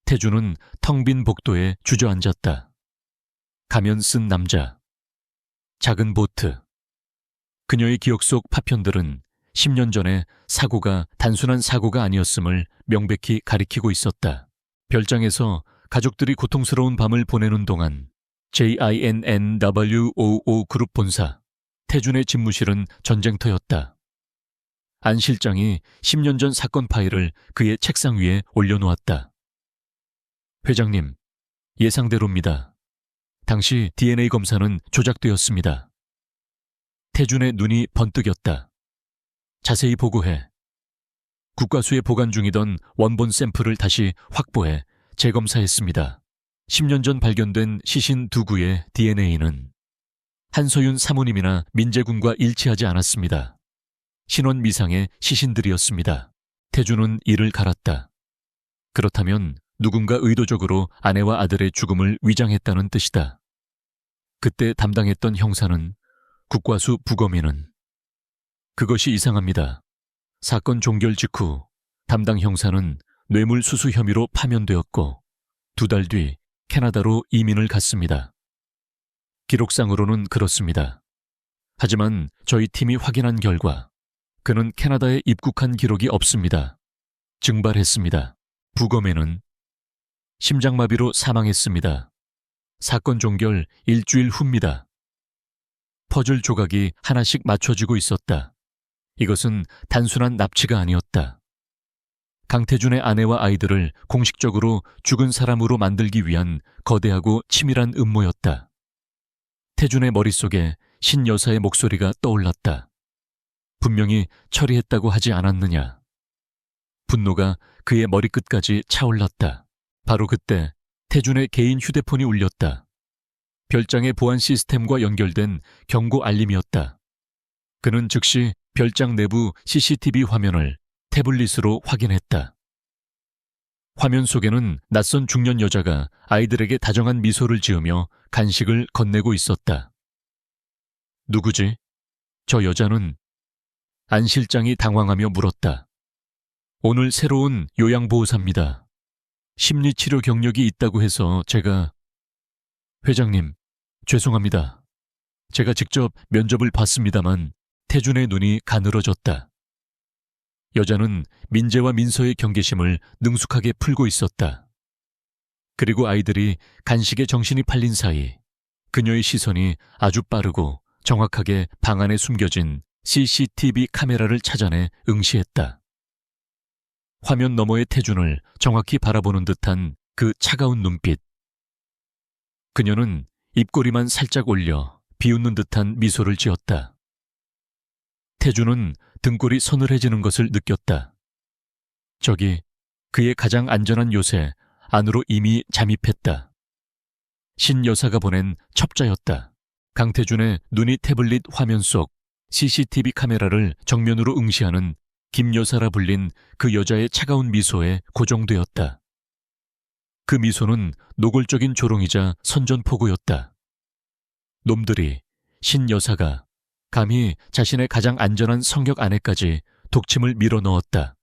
태준은 텅 빈 복도에 주저앉았다. 가면 쓴 남자, 작은 보트. 그녀의 기억 속 파편들은 10년 전의 사고가 단순한 사고가 아니었음을 명백히 가리키고 있었다. 별장에서 가족들이 고통스러운 밤을 보내는 동안 JINNWOO 그룹 본사, 태준의 집무실은 전쟁터였다. 안 실장이 10년 전 사건 파일을 그의 책상 위에 올려놓았다. 회장님, 예상대로입니다. 당시 DNA 검사는 조작되었습니다. 태준의 눈이 번뜩였다. 자세히 보고해. 국과수에 보관 중이던 원본 샘플을 다시 확보해 재검사했습니다. 10년 전 발견된 시신 두 구의 DNA는 한서윤 사모님이나 민재군과 일치하지 않았습니다. 신원 미상의 시신들이었습니다. 태준은 이를 갈았다. 그렇다면 누군가 의도적으로 아내와 아들의 죽음을 위장했다는 뜻이다. 그때 담당했던 형사는 국과수 부검인은 그것이 이상합니다. 사건 종결 직후 담당 형사는 뇌물수수 혐의로 파면되었고 2달 뒤 캐나다로 이민을 갔습니다. 기록상으로는 그렇습니다. 하지만 저희 팀이 확인한 결과 그는 캐나다에 입국한 기록이 없습니다. 증발했습니다. 부검에는 심장마비로 사망했습니다. 사건 종결 일주일 후입니다. 퍼즐 조각이 하나씩 맞춰지고 있었다. 이것은 단순한 납치가 아니었다. 강태준의 아내와 아이들을 공식적으로 죽은 사람으로 만들기 위한 거대하고 치밀한 음모였다. 태준의 머릿속에 신 여사의 목소리가 떠올랐다. 분명히 처리했다고 하지 않았느냐. 분노가 그의 머리끝까지 차올랐다. 바로 그때 태준의 개인 휴대폰이 울렸다. 별장의 보안 시스템과 연결된 경고 알림이었다. 그는 즉시 별장 내부 CCTV 화면을 태블릿으로 확인했다. 화면 속에는 낯선 중년 여자가 아이들에게 다정한 미소를 지으며 간식을 건네고 있었다. 누구지? 저 여자는? 안 실장이 당황하며 물었다. 오늘 새로운 요양보호사입니다. 심리치료 경력이 있다고 해서 제가... 회장님, 죄송합니다. 제가 직접 면접을 봤습니다만 태준의 눈이 가늘어졌다. 여자는 민재와 민서의 경계심을 능숙하게 풀고 있었다. 그리고 아이들이 간식에 정신이 팔린 사이 그녀의 시선이 아주 빠르고 정확하게 방 안에 숨겨진 CCTV 카메라를 찾아내 응시했다. 화면 너머의 태준을 정확히 바라보는 듯한 그 차가운 눈빛. 그녀는 입꼬리만 살짝 올려 비웃는 듯한 미소를 지었다. 태준은 등골이 서늘해지는 것을 느꼈다. 저기 그의 가장 안전한 요새 안으로 이미 잠입했다. 신 여사가 보낸 첩자였다. 강태준의 눈이 태블릿 화면 속 CCTV 카메라를 정면으로 응시하는 김 여사라 불린 그 여자의 차가운 미소에 고정되었다. 그 미소는 노골적인 조롱이자 선전포고였다. 놈들이 신 여사가 감히 자신의 가장 안전한 성격 안에까지 독침을 밀어넣었다.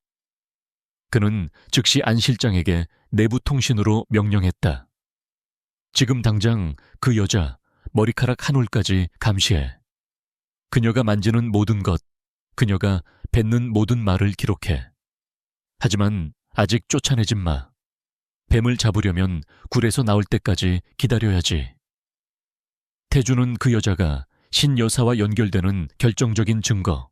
그는 즉시 안 실장에게 내부 통신으로 명령했다. 지금 당장 그 여자 머리카락 한 올까지 감시해. 그녀가 만지는 모든 것, 그녀가 뱉는 모든 말을 기록해. 하지만 아직 쫓아내진 마. 뱀을 잡으려면 굴에서 나올 때까지 기다려야지. 태주는 그 여자가 신 여사와 연결되는 결정적인 증거,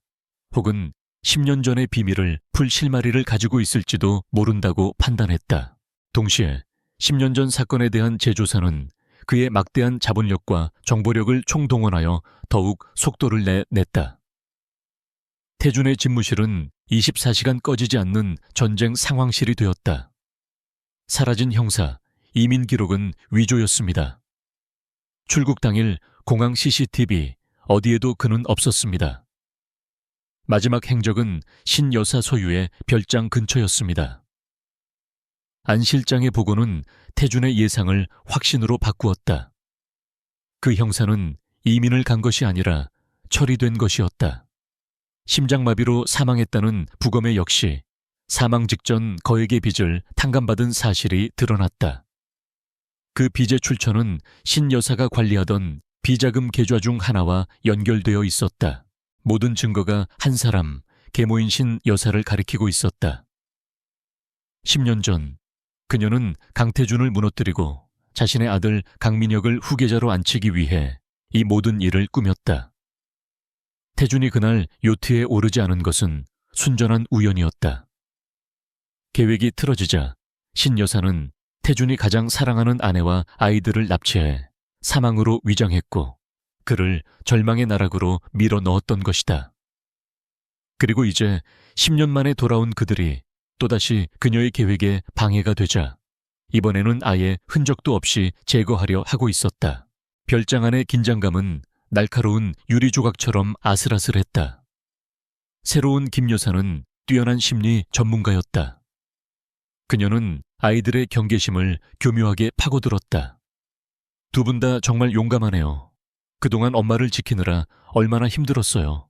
혹은 10년 전의 비밀을 풀 실마리를 가지고 있을지도 모른다고 판단했다. 동시에 10년 전 사건에 대한 재조사는 그의 막대한 자본력과 정보력을 총동원하여 더욱 속도를 냈다. 태준의 집무실은 24시간 꺼지지 않는 전쟁 상황실이 되었다. 사라진 형사, 이민 기록은 위조였습니다. 출국 당일 공항 CCTV 어디에도 그는 없었습니다. 마지막 행적은 신 여사 소유의 별장 근처였습니다. 안 실장의 보고는 태준의 예상을 확신으로 바꾸었다. 그 형사는 이민을 간 것이 아니라 처리된 것이었다. 심장마비로 사망했다는 부검에 역시 사망 직전 거액의 빚을 탕감받은 사실이 드러났다. 그 빚의 출처는 신 여사가 관리하던 비자금 계좌 중 하나와 연결되어 있었다. 모든 증거가 한 사람, 계모인 신 여사를 가리키고 있었다. 10년 전 그녀는 강태준을 무너뜨리고 자신의 아들 강민혁을 후계자로 앉히기 위해 이 모든 일을 꾸몄다. 태준이 그날 요트에 오르지 않은 것은 순전한 우연이었다. 계획이 틀어지자 신 여사는 태준이 가장 사랑하는 아내와 아이들을 납치해 사망으로 위장했고 그를 절망의 나락으로 밀어 넣었던 것이다. 그리고 이제 10년 만에 돌아온 그들이 또다시 그녀의 계획에 방해가 되자 이번에는 아예 흔적도 없이 제거하려 하고 있었다. 별장 안의 긴장감은 날카로운 유리 조각처럼 아슬아슬했다. 새로운 김 여사는 뛰어난 심리 전문가였다. 그녀는 아이들의 경계심을 교묘하게 파고들었다. 두 분 다 정말 용감하네요. 그동안 엄마를 지키느라 얼마나 힘들었어요.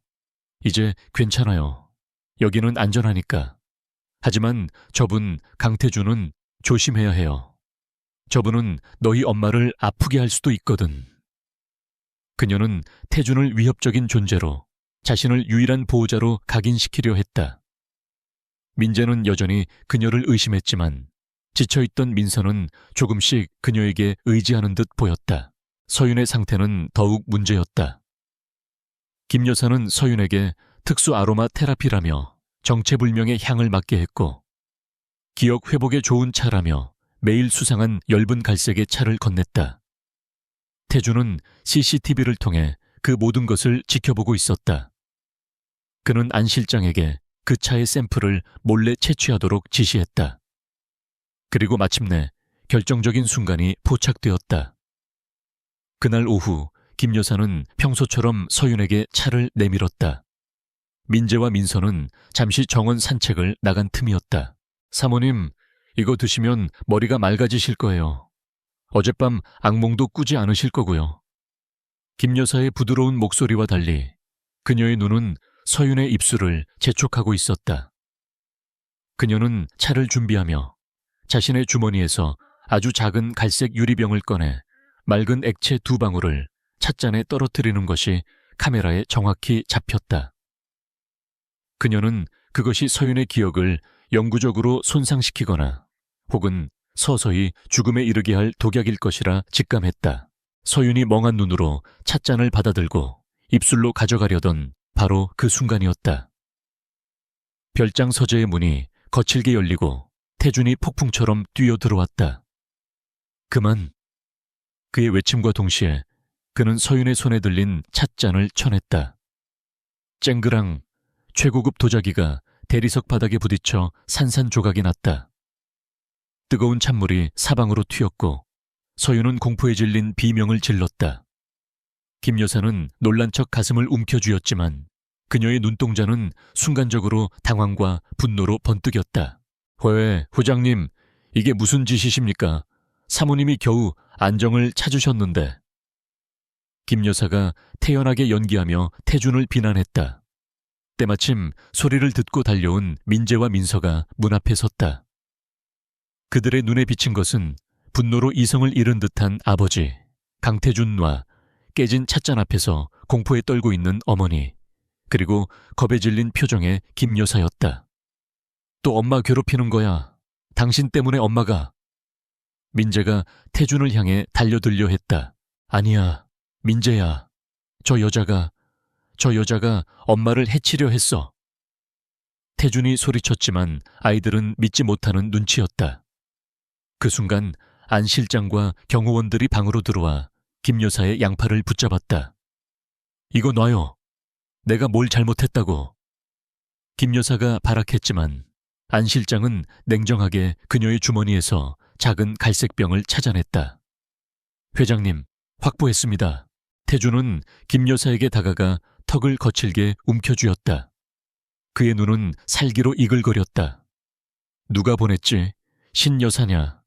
이제 괜찮아요. 여기는 안전하니까. 하지만 저분 강태준은 조심해야 해요. 저분은 너희 엄마를 아프게 할 수도 있거든. 그녀는 태준을 위협적인 존재로 자신을 유일한 보호자로 각인시키려 했다. 민재는 여전히 그녀를 의심했지만 지쳐있던 민서는 조금씩 그녀에게 의지하는 듯 보였다. 서윤의 상태는 더욱 문제였다. 김 여사는 서윤에게 특수 아로마 테라피라며 정체불명의 향을 맡게 했고 기억 회복에 좋은 차라며 매일 수상한 엷은 갈색의 차를 건넸다. 태준은 CCTV를 통해 그 모든 것을 지켜보고 있었다. 그는 안 실장에게 그 차의 샘플을 몰래 채취하도록 지시했다. 그리고 마침내 결정적인 순간이 포착되었다. 그날 오후 김 여사는 평소처럼 서윤에게 차를 내밀었다. 민재와 민서는 잠시 정원 산책을 나간 틈이었다. 사모님, 이거 드시면 머리가 맑아지실 거예요. 어젯밤 악몽도 꾸지 않으실 거고요. 김 여사의 부드러운 목소리와 달리 그녀의 눈은 서윤의 입술을 재촉하고 있었다. 그녀는 차를 준비하며 자신의 주머니에서 아주 작은 갈색 유리병을 꺼내 맑은 액체 2방울을 찻잔에 떨어뜨리는 것이 카메라에 정확히 잡혔다. 그녀는 그것이 서윤의 기억을 영구적으로 손상시키거나 혹은 서서히 죽음에 이르게 할 독약일 것이라 직감했다. 서윤이 멍한 눈으로 찻잔을 받아들고 입술로 가져가려던 바로 그 순간이었다. 별장 서재의 문이 거칠게 열리고 태준이 폭풍처럼 뛰어들어왔다. 그만! 그의 외침과 동시에 그는 서윤의 손에 들린 찻잔을 쳐냈다. 쨍그랑 최고급 도자기가 대리석 바닥에 부딪혀 산산조각이 났다. 뜨거운 찬물이 사방으로 튀었고 서윤은 공포에 질린 비명을 질렀다. 김 여사는 놀란 척 가슴을 움켜쥐었지만 그녀의 눈동자는 순간적으로 당황과 분노로 번뜩였다. 후장님, 이게 무슨 짓이십니까? 사모님이 겨우 안정을 찾으셨는데. 김 여사가 태연하게 연기하며 태준을 비난했다. 때마침 소리를 듣고 달려온 민재와 민서가 문 앞에 섰다. 그들의 눈에 비친 것은 분노로 이성을 잃은 듯한 아버지 강태준과 깨진 찻잔 앞에서 공포에 떨고 있는 어머니, 그리고 겁에 질린 표정의 김 여사였다. 또 엄마 괴롭히는 거야. 당신 때문에 엄마가. 민재가 태준을 향해 달려들려 했다. 아니야, 민재야. 저 여자가 엄마를 해치려 했어. 태준이 소리쳤지만 아이들은 믿지 못하는 눈치였다. 그 순간 안 실장과 경호원들이 방으로 들어와 김 여사의 양팔을 붙잡았다. 이거 놔요. 내가 뭘 잘못했다고. 김 여사가 발악했지만 안 실장은 냉정하게 그녀의 주머니에서 작은 갈색 병을 찾아냈다. 회장님, 확보했습니다. 태준은 김 여사에게 다가가 턱을 거칠게 움켜쥐었다. 그의 눈은 살기로 이글거렸다. 누가 보냈지? 신 여사냐?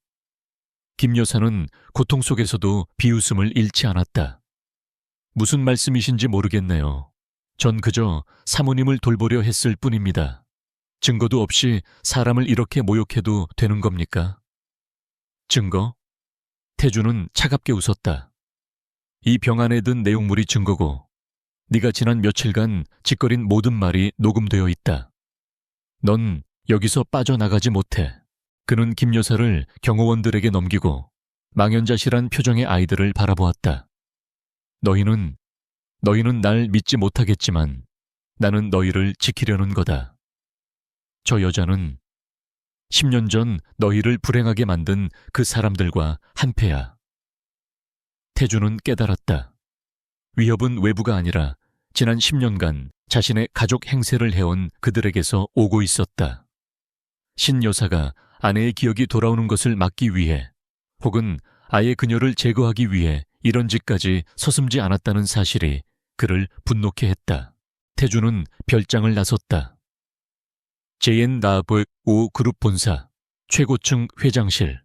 김 여사는 고통 속에서도 비웃음을 잃지 않았다. 무슨 말씀이신지 모르겠네요. 전 그저 사모님을 돌보려 했을 뿐입니다. 증거도 없이 사람을 이렇게 모욕해도 되는 겁니까? 증거? 태준은 차갑게 웃었다. 이 병 안에 든 내용물이 증거고 네가 지난 며칠간 짓거린 모든 말이 녹음되어 있다. 넌 여기서 빠져나가지 못해. 그는 김 여사를 경호원들에게 넘기고 망연자실한 표정의 아이들을 바라보았다. 너희는 날 믿지 못하겠지만 나는 너희를 지키려는 거다. 저 여자는 10년 전 너희를 불행하게 만든 그 사람들과 한패야. 태준은 깨달았다. 위협은 외부가 아니라 지난 10년간 자신의 가족 행세를 해온 그들에게서 오고 있었다. 신 여사가 아내의 기억이 돌아오는 것을 막기 위해 혹은 아예 그녀를 제거하기 위해 이런 짓까지 서슴지 않았다는 사실이 그를 분노케 했다. 태준은 별장을 나섰다. JN-5 그룹 본사 최고층 회장실.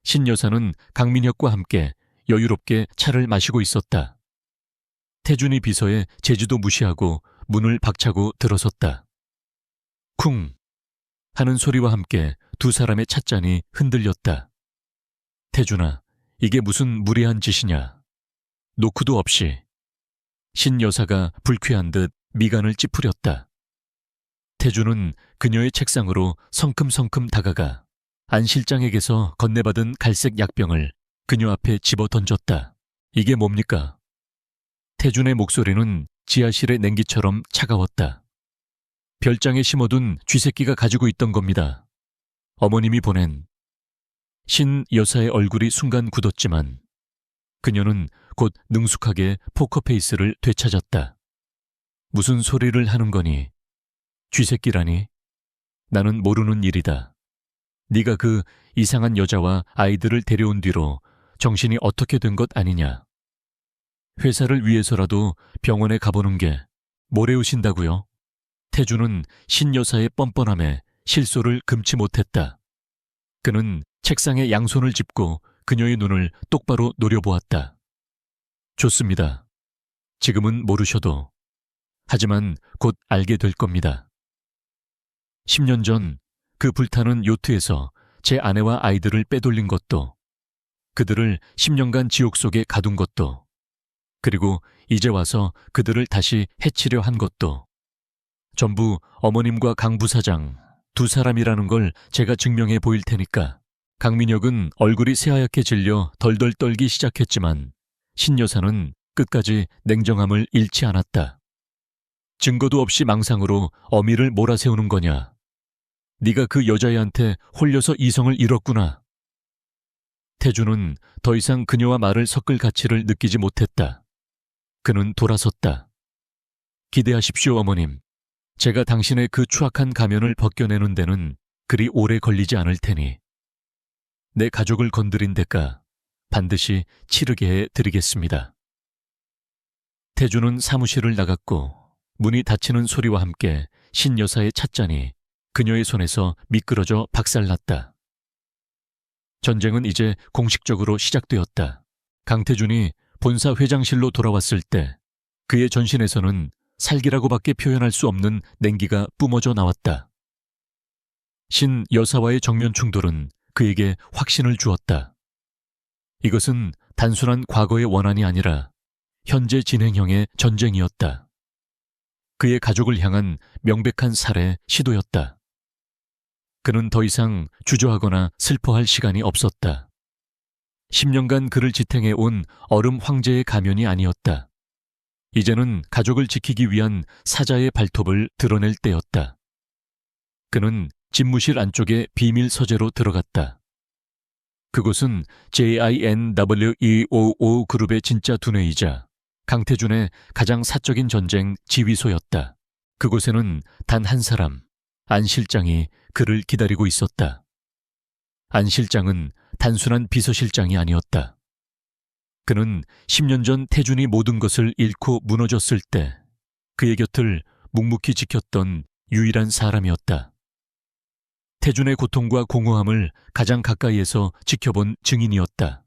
신 여사는 강민혁과 함께 여유롭게 차를 마시고 있었다. 태준이 비서에 제주도 무시하고 문을 박차고 들어섰다. 쿵 하는 소리와 함께 두 사람의 찻잔이 흔들렸다. 태준아, 이게 무슨 무례한 짓이냐. 노크도 없이. 신 여사가 불쾌한 듯 미간을 찌푸렸다. 태준은 그녀의 책상으로 성큼성큼 다가가 안 실장에게서 건네받은 갈색 약병을 그녀 앞에 집어 던졌다. 이게 뭡니까? 태준의 목소리는 지하실의 냉기처럼 차가웠다. 별장에 심어둔 쥐새끼가 가지고 있던 겁니다. 어머님이 보낸. 신 여사의 얼굴이 순간 굳었지만 그녀는 곧 능숙하게 포커페이스를 되찾았다. 무슨 소리를 하는 거니? 쥐새끼라니? 나는 모르는 일이다. 네가 그 이상한 여자와 아이들을 데려온 뒤로 정신이 어떻게 된 것 아니냐? 회사를 위해서라도 병원에 가보는 게 모레우신다고요? 태준은 신 여사의 뻔뻔함에 실소를 금치 못했다. 그는 책상에 양손을 짚고 그녀의 눈을 똑바로 노려보았다. 좋습니다. 지금은 모르셔도. 하지만 곧 알게 될 겁니다. 10년 전 그 불타는 요트에서 제 아내와 아이들을 빼돌린 것도, 그들을 10년간 지옥 속에 가둔 것도, 그리고 이제 와서 그들을 다시 해치려 한 것도 전부 어머님과 강 부사장 두 사람이라는 걸 제가 증명해 보일 테니까. 강민혁은 얼굴이 새하얗게 질려 덜덜 떨기 시작했지만 신 여사는 끝까지 냉정함을 잃지 않았다. 증거도 없이 망상으로 어미를 몰아세우는 거냐? 네가 그 여자애한테 홀려서 이성을 잃었구나. 태준은 더 이상 그녀와 말을 섞을 가치를 느끼지 못했다. 그는 돌아섰다. 기대하십시오, 어머님. 제가 당신의 그 추악한 가면을 벗겨내는 데는 그리 오래 걸리지 않을 테니 내 가족을 건드린 대가 반드시 치르게 해드리겠습니다. 태준은 사무실을 나갔고 문이 닫히는 소리와 함께 신 여사의 찻잔이 그녀의 손에서 미끄러져 박살났다. 전쟁은 이제 공식적으로 시작되었다. 강태준이 본사 회장실로 돌아왔을 때 그의 전신에서는 살기라고밖에 표현할 수 없는 냉기가 뿜어져 나왔다. 신 여사와의 정면 충돌은 그에게 확신을 주었다. 이것은 단순한 과거의 원한이 아니라 현재 진행형의 전쟁이었다. 그의 가족을 향한 명백한 살해 시도였다. 그는 더 이상 주저하거나 슬퍼할 시간이 없었다. 10년간 그를 지탱해 온 얼음 황제의 가면이 아니었다. 이제는 가족을 지키기 위한 사자의 발톱을 드러낼 때였다. 그는 집무실 안쪽의 비밀 서재로 들어갔다. 그곳은 JINWEOO 그룹의 진짜 두뇌이자 강태준의 가장 사적인 전쟁 지휘소였다. 그곳에는 단 한 사람, 안 실장이 그를 기다리고 있었다. 안 실장은 단순한 비서실장이 아니었다. 그는 10년 전 태준이 모든 것을 잃고 무너졌을 때 그의 곁을 묵묵히 지켰던 유일한 사람이었다. 태준의 고통과 공허함을 가장 가까이에서 지켜본 증인이었다.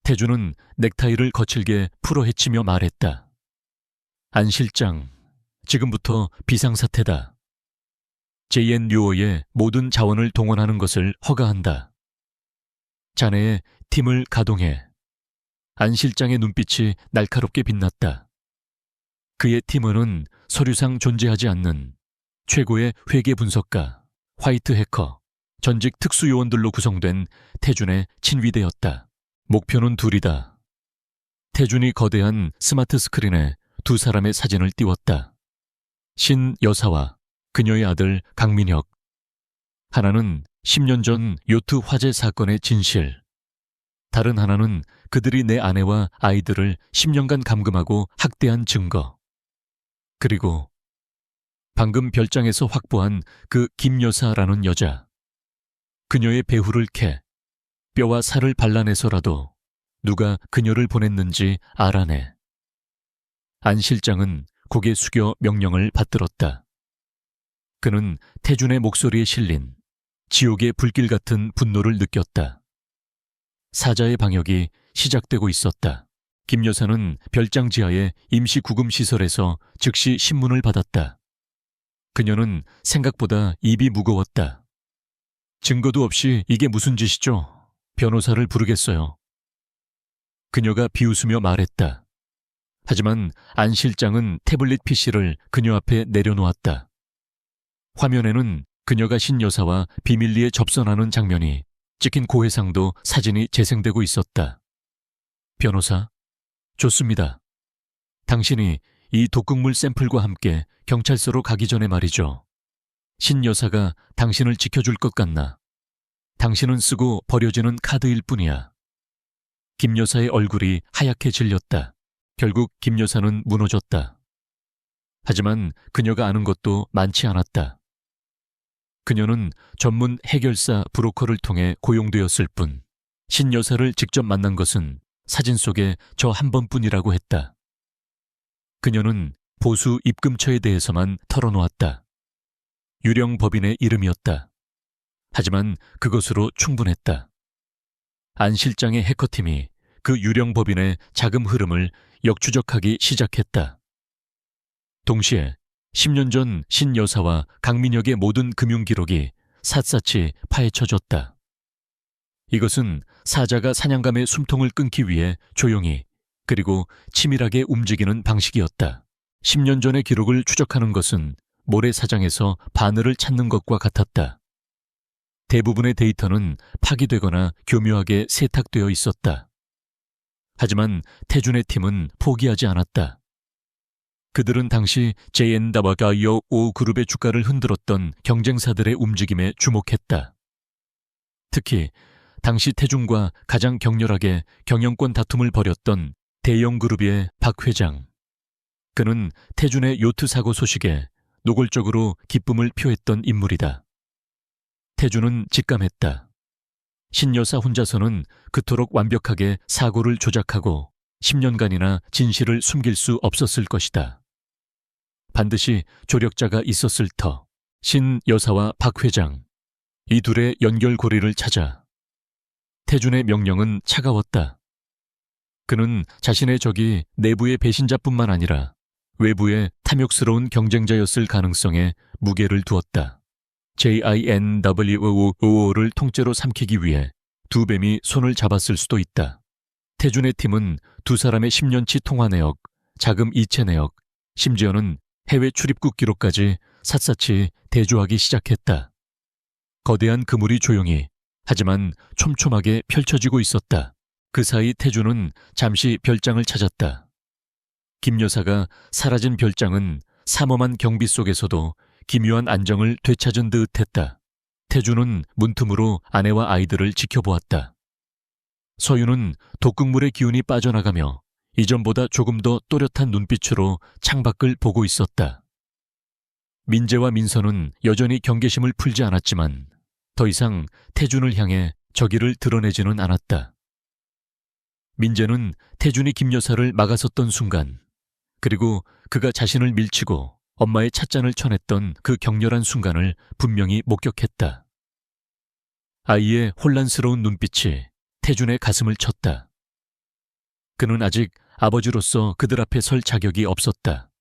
태준은 넥타이를 거칠게 풀어헤치며 말했다. 안 실장, 지금부터 비상사태다. JNUO의 모든 자원을 동원하는 것을 허가한다. 자네의 팀을 가동해. 안 실장의 눈빛이 날카롭게 빛났다. 그의 팀원은 서류상 존재하지 않는 최고의 회계 분석가, 화이트 해커, 전직 특수요원들로 구성된 태준의 친위대였다. 목표는 둘이다. 태준이 거대한 스마트 스크린에 두 사람의 사진을 띄웠다. 신 여사와 그녀의 아들 강민혁. 하나는 10년 전 요트 화재 사건의 진실. 다른 하나는 그들이 내 아내와 아이들을 10년간 감금하고 학대한 증거. 그리고 방금 별장에서 확보한 그 김 여사라는 여자. 그녀의 배후를 캐 뼈와 살을 발라내서라도 누가 그녀를 보냈는지 알아내. 안 실장은 고개 숙여 명령을 받들었다. 그는 태준의 목소리에 실린 지옥의 불길 같은 분노를 느꼈다. 사자의 방역이 시작되고 있었다. 김 여사는 별장 지하의 임시 구금시설에서 즉시 신문을 받았다. 그녀는 생각보다 입이 무거웠다. 증거도 없이 이게 무슨 짓이죠? 변호사를 부르겠어요. 그녀가 비웃으며 말했다. 하지만 안 실장은 태블릿 PC를 그녀 앞에 내려놓았다. 화면에는 그녀가 신 여사와 비밀리에 접선하는 장면이 찍힌 고해상도 사진이 재생되고 있었다. 변호사, 좋습니다. 당신이 이 독극물 샘플과 함께 경찰서로 가기 전에 말이죠. 신 여사가 당신을 지켜줄 것 같나? 당신은 쓰고 버려지는 카드일 뿐이야. 김 여사의 얼굴이 하얗게 질렸다. 결국 김 여사는 무너졌다. 하지만 그녀가 아는 것도 많지 않았다. 그녀는 전문 해결사 브로커를 통해 고용되었을 뿐 신 여사를 직접 만난 것은 사진 속에 저 한 번뿐이라고 했다. 그녀는 보수 입금처에 대해서만 털어놓았다. 유령 법인의 이름이었다. 하지만 그것으로 충분했다. 안 실장의 해커팀이 그 유령 법인의 자금 흐름을 역추적하기 시작했다. 동시에 10년 전 신 여사와 강민혁의 모든 금융 기록이 샅샅이 파헤쳐졌다. 이것은 사자가 사냥감의 숨통을 끊기 위해 조용히 그리고 치밀하게 움직이는 방식이었다. 10년 전의 기록을 추적하는 것은 모래사장에서 바늘을 찾는 것과 같았다. 대부분의 데이터는 파기되거나 교묘하게 세탁되어 있었다. 하지만 태준의 팀은 포기하지 않았다. 그들은 당시 JNWO 그룹의 주가를 흔들었던 경쟁사들의 움직임에 주목했다. 특히 당시 태준과 가장 격렬하게 경영권 다툼을 벌였던 대형 그룹의 박 회장. 그는 태준의 요트 사고 소식에 노골적으로 기쁨을 표했던 인물이다. 태준은 직감했다. 신여사 혼자서는 그토록 완벽하게 사고를 조작하고 10년간이나 진실을 숨길 수 없었을 것이다. 반드시 조력자가 있었을 터. 신여사와 박 회장, 이 둘의 연결고리를 찾아. 태준의 명령은 차가웠다. 그는 자신의 적이 내부의 배신자뿐만 아니라 외부의 탐욕스러운 경쟁자였을 가능성에 무게를 두었다. JINWOO를 통째로 삼키기 위해 두 뱀이 손을 잡았을 수도 있다. 태준의 팀은 두 사람의 10년치 통화 내역, 자금 이체 내역, 심지어는 해외 출입국 기록까지 샅샅이 대조하기 시작했다. 거대한 그물이 조용히 하지만 촘촘하게 펼쳐지고 있었다. 그 사이 태준은 잠시 별장을 찾았다. 김 여사가 사라진 별장은 삼엄한 경비 속에서도 기묘한 안정을 되찾은 듯 했다. 태준은 문틈으로 아내와 아이들을 지켜보았다. 서유는 독극물의 기운이 빠져나가며 이전보다 조금 더 또렷한 눈빛으로 창밖을 보고 있었다. 민재와 민서는 여전히 경계심을 풀지 않았지만 더 이상 태준을 향해 저기를 드러내지는 않았다. 민재는 태준이 김 여사를 막아섰던 순간, 그리고 그가 자신을 밀치고 엄마의 찻잔을 쳐냈던 그 격렬한 순간을 분명히 목격했다. 아이의 혼란스러운 눈빛이 태준의 가슴을 쳤다. 그는 아직 아버지로서 그들 앞에 설 자격이 없었다.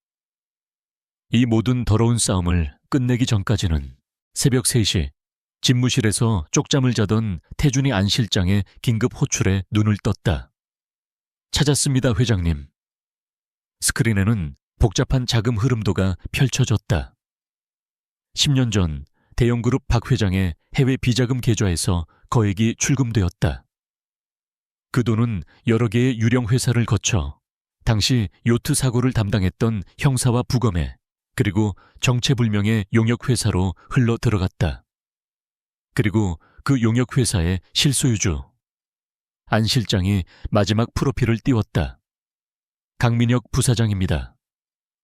이 모든 더러운 싸움을 끝내기 전까지는 새벽 3시 집무실에서 쪽잠을 자던 태준이 안 실장의 긴급 호출에 눈을 떴다. 찾았습니다, 회장님. 스크린에는 복잡한 자금 흐름도가 펼쳐졌다. 10년 전 대형그룹 박 회장의 해외 비자금 계좌에서 거액이 출금되었다. 그 돈은 여러 개의 유령 회사를 거쳐 당시 요트 사고를 담당했던 형사와 부검에 그리고 정체불명의 용역회사로 흘러 들어갔다. 그리고 그 용역회사의 실소유주 안 실장이 마지막 프로필을 띄웠다. 강민혁 부사장입니다.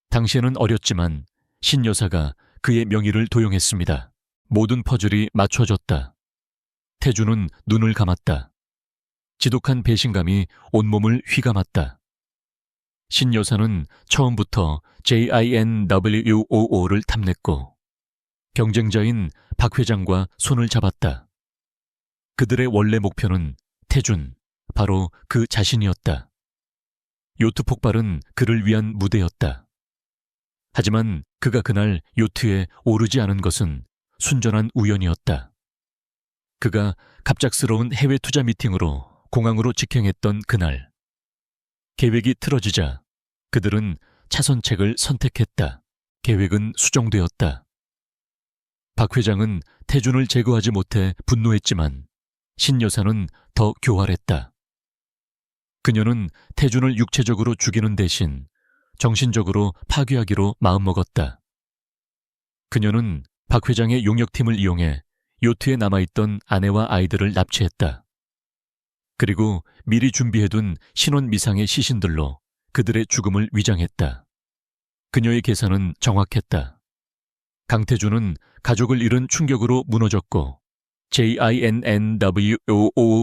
당시에는 어렸지만 신 여사가 그의 명의를 도용했습니다. 모든 퍼즐이 맞춰졌다. 태준은 눈을 감았다. 지독한 배신감이 온몸을 휘감았다. 신 여사는 처음부터 JINWOO를 탐냈고 경쟁자인 박 회장과 손을 잡았다. 그들의 원래 목표는 태준, 바로 그 자신이었다. 요트 폭발은 그를 위한 무대였다. 하지만 그가 그날 요트에 오르지 않은 것은 순전한 우연이었다. 그가 갑작스러운 해외 투자 미팅으로 공항으로 직행했던 그날, 계획이 틀어지자 그들은 차선책을 선택했다. 계획은 수정되었다. 박 회장은 태준을 제거하지 못해 분노했지만 신 여사는 더 교활했다. 그녀는 태준을 육체적으로 죽이는 대신 정신적으로 파괴하기로 마음먹었다. 그녀는 박 회장의 용역팀을 이용해 요트에 남아있던 아내와 아이들을 납치했다. 그리고 미리 준비해둔 신원 미상의 시신들로 그들의 죽음을 위장했다. 그녀의 계산은 정확했다. 강태준은 가족을 잃은 충격으로 무너졌고 JINNWOO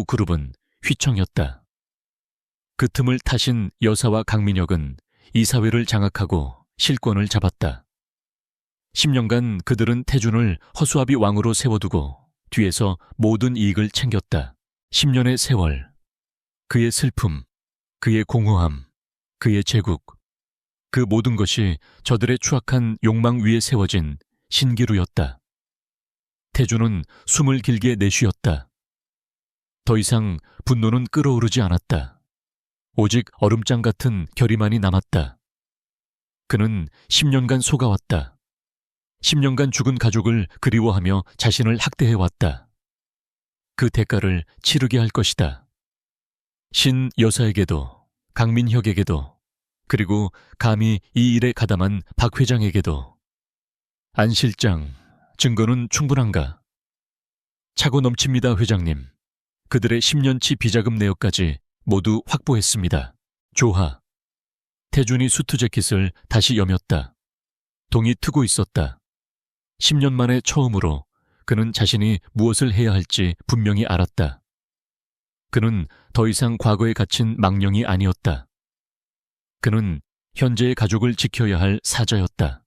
그룹은 휘청였다. 그 틈을 타신 여사와 강민혁은 이사회를 장악하고 실권을 잡았다. 10년간 그들은 태준을 허수아비 왕으로 세워두고 뒤에서 모든 이익을 챙겼다. 10년의 세월, 그의 슬픔, 그의 공허함, 그의 제국, 그 모든 것이 저들의 추악한 욕망 위에 세워진 신기루였다. 태준은 숨을 길게 내쉬었다. 더 이상 분노는 끓어오르지 않았다. 오직 얼음장 같은 결의만이 남았다. 그는 10년간 속아왔다. 10년간 죽은 가족을 그리워하며 자신을 학대해왔다. 그 대가를 치르게 할 것이다. 신 여사에게도, 강민혁에게도, 그리고 감히 이 일에 가담한 박 회장에게도. 안 실장, 증거는 충분한가? 차고 넘칩니다, 회장님. 그들의 10년치 비자금 내역까지 모두 확보했습니다. 조하. 태준이 수트 재킷을 다시 여몄다. 동이 트고 있었다. 10년 만에 처음으로 그는 자신이 무엇을 해야 할지 분명히 알았다. 그는 더 이상 과거에 갇힌 망령이 아니었다. 그는 현재의 가족을 지켜야 할 사자였다.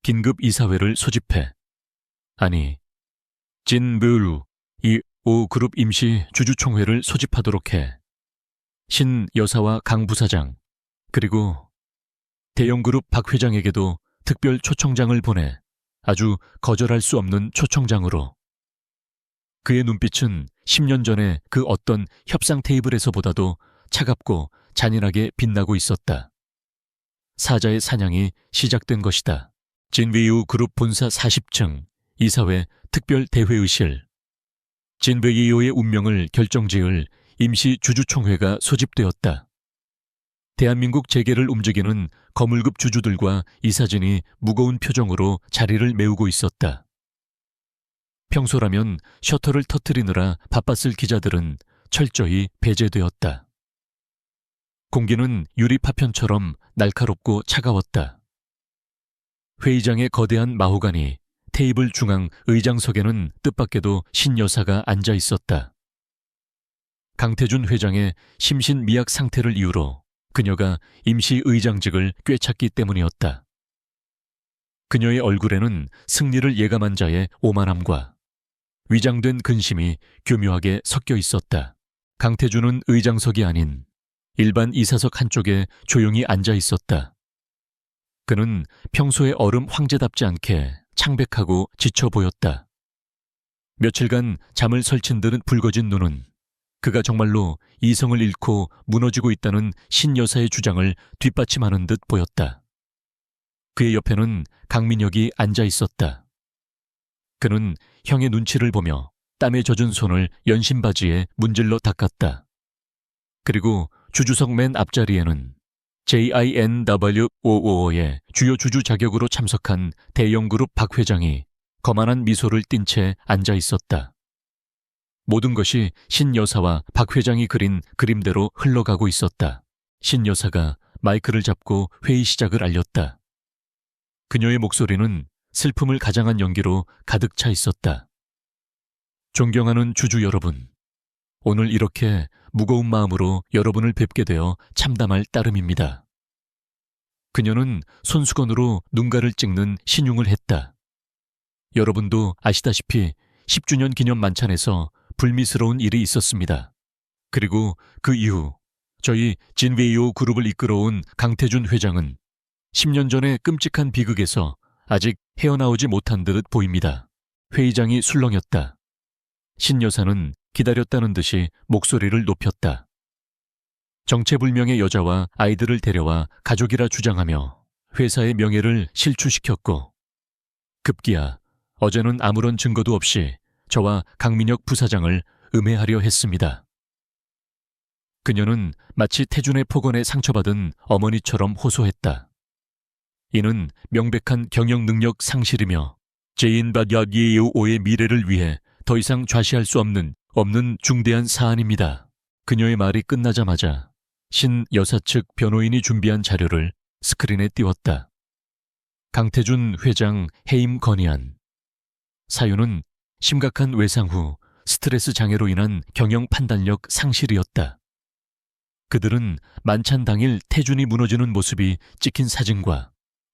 긴급 이사회를 소집해. 아니, 진브루 이 5그룹 임시 주주총회를 소집하도록 해. 신 여사와 강 부사장, 그리고 대형그룹 박 회장에게도 특별 초청장을 보내 아주 거절할 수 없는 초청장으로. 그의 눈빛은 10년 전에 그 어떤 협상 테이블에서보다도 차갑고 잔인하게 빛나고 있었다. 사자의 사냥이 시작된 것이다. 진베이우 그룹 본사 40층 이사회 특별 대회의실. 진베이우의 운명을 결정지을 임시 주주총회가 소집되었다. 대한민국 재계를 움직이는 거물급 주주들과 이사진이 무거운 표정으로 자리를 메우고 있었다. 평소라면 셔터를 터뜨리느라 바빴을 기자들은 철저히 배제되었다. 공기는 유리 파편처럼 날카롭고 차가웠다. 회의장의 거대한 마호가니 테이블 중앙 의장석에는 뜻밖에도 신 여사가 앉아 있었다. 강태준 회장의 심신미약 상태를 이유로 그녀가 임시 의장직을 꿰찼기 때문이었다. 그녀의 얼굴에는 승리를 예감한 자의 오만함과 위장된 근심이 교묘하게 섞여 있었다. 강태준은 의장석이 아닌 일반 이사석 한쪽에 조용히 앉아 있었다. 그는 평소의 얼음 황제답지 않게 창백하고 지쳐 보였다. 며칠간 잠을 설친 듯 붉어진 눈은 그가 정말로 이성을 잃고 무너지고 있다는 신 여사의 주장을 뒷받침하는 듯 보였다. 그의 옆에는 강민혁이 앉아 있었다. 그는 형의 눈치를 보며 땀에 젖은 손을 연신바지에 문질러 닦았다. 그리고 주주석 맨 앞자리에는 JINW555의 주요 주주 자격으로 참석한 대형그룹 박 회장이 거만한 미소를 띤 채 앉아 있었다. 모든 것이 신 여사와 박 회장이 그린 그림대로 흘러가고 있었다. 신 여사가 마이크를 잡고 회의 시작을 알렸다. 그녀의 목소리는 슬픔을 가장한 연기로 가득 차 있었다. 존경하는 주주 여러분, 오늘 이렇게 무거운 마음으로 여러분을 뵙게 되어 참담할 따름입니다. 그녀는 손수건으로 눈가를 찍는 신용을 했다. 여러분도 아시다시피 10주년 기념 만찬에서 불미스러운 일이 있었습니다. 그리고 그 이후 저희 진베이오 그룹을 이끌어온 강태준 회장은 10년 전의 끔찍한 비극에서 아직 헤어나오지 못한 듯 보입니다. 회의장이 술렁였다. 신 여사는 기다렸다는 듯이 목소리를 높였다. 정체불명의 여자와 아이들을 데려와 가족이라 주장하며 회사의 명예를 실추시켰고 급기야 어제는 아무런 증거도 없이 저와 강민혁 부사장을 음해하려 했습니다. 그녀는 마치 태준의 폭언에 상처받은 어머니처럼 호소했다. 이는 명백한 경영 능력 상실이며 제인바디아디에오의 미래를 위해 더 이상 좌시할 수 없는 중대한 사안입니다. 그녀의 말이 끝나자마자 신 여사 측 변호인이 준비한 자료를 스크린에 띄웠다. 강태준 회장 해임 건의안. 사유는 심각한 외상 후 스트레스 장애로 인한 경영 판단력 상실이었다. 그들은 만찬 당일 태준이 무너지는 모습이 찍힌 사진과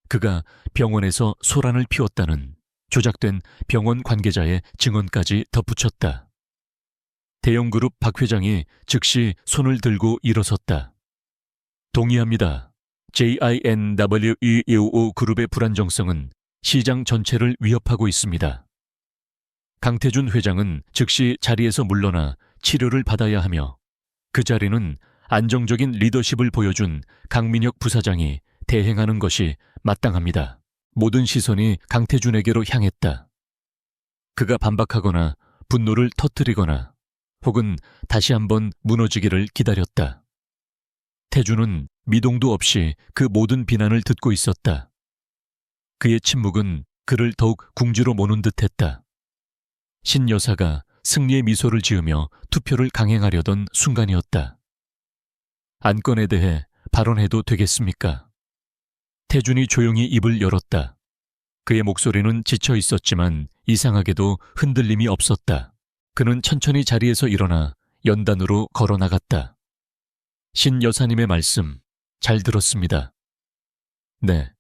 그가 병원에서 소란을 피웠다는 조작된 병원 관계자의 증언까지 덧붙였다. 대형그룹 박 회장이 즉시 손을 들고 일어섰다. 동의합니다. JINW225 그룹의 불안정성은 시장 전체를 위협하고 있습니다. 강태준 회장은 즉시 자리에서 물러나 치료를 받아야 하며 그 자리는 안정적인 리더십을 보여준 강민혁 부사장이 대행하는 것이 마땅합니다. 모든 시선이 강태준에게로 향했다. 그가 반박하거나 분노를 터뜨리거나 혹은 다시 한번 무너지기를 기다렸다. 태준은 미동도 없이 그 모든 비난을 듣고 있었다. 그의 침묵은 그를 더욱 궁지로 모는 듯했다. 신 여사가 승리의 미소를 지으며 투표를 강행하려던 순간이었다. 안건에 대해 발언해도 되겠습니까? 태준이 조용히 입을 열었다. 그의 목소리는 지쳐 있었지만 이상하게도 흔들림이 없었다. 그는 천천히 자리에서 일어나 연단으로 걸어 나갔다. 신 여사님의 말씀 잘 들었습니다. 네,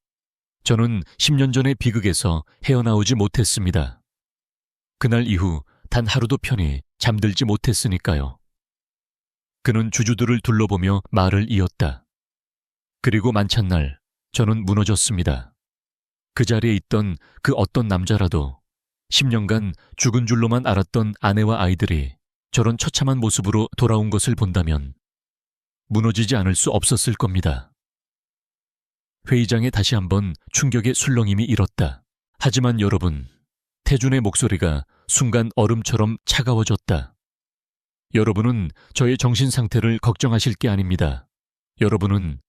저는 10년 전의 비극에서 헤어나오지 못했습니다. 그날 이후 단 하루도 편히 잠들지 못했으니까요. 그는 주주들을 둘러보며 말을 이었다. 그리고 만찬날 저는 무너졌습니다. 그 자리에 있던 그 어떤 남자라도 10년간 죽은 줄로만 알았던 아내와 아이들이 저런 처참한 모습으로 돌아온 것을 본다면 무너지지 않을 수 없었을 겁니다. 회의장에 다시 한번 충격의 술렁임이 일었다. 하지만 여러분, 태준의 목소리가 순간 얼음처럼 차가워졌다. 여러분은 저의 정신 상태를 걱정하실 게 아닙니다. 여러분은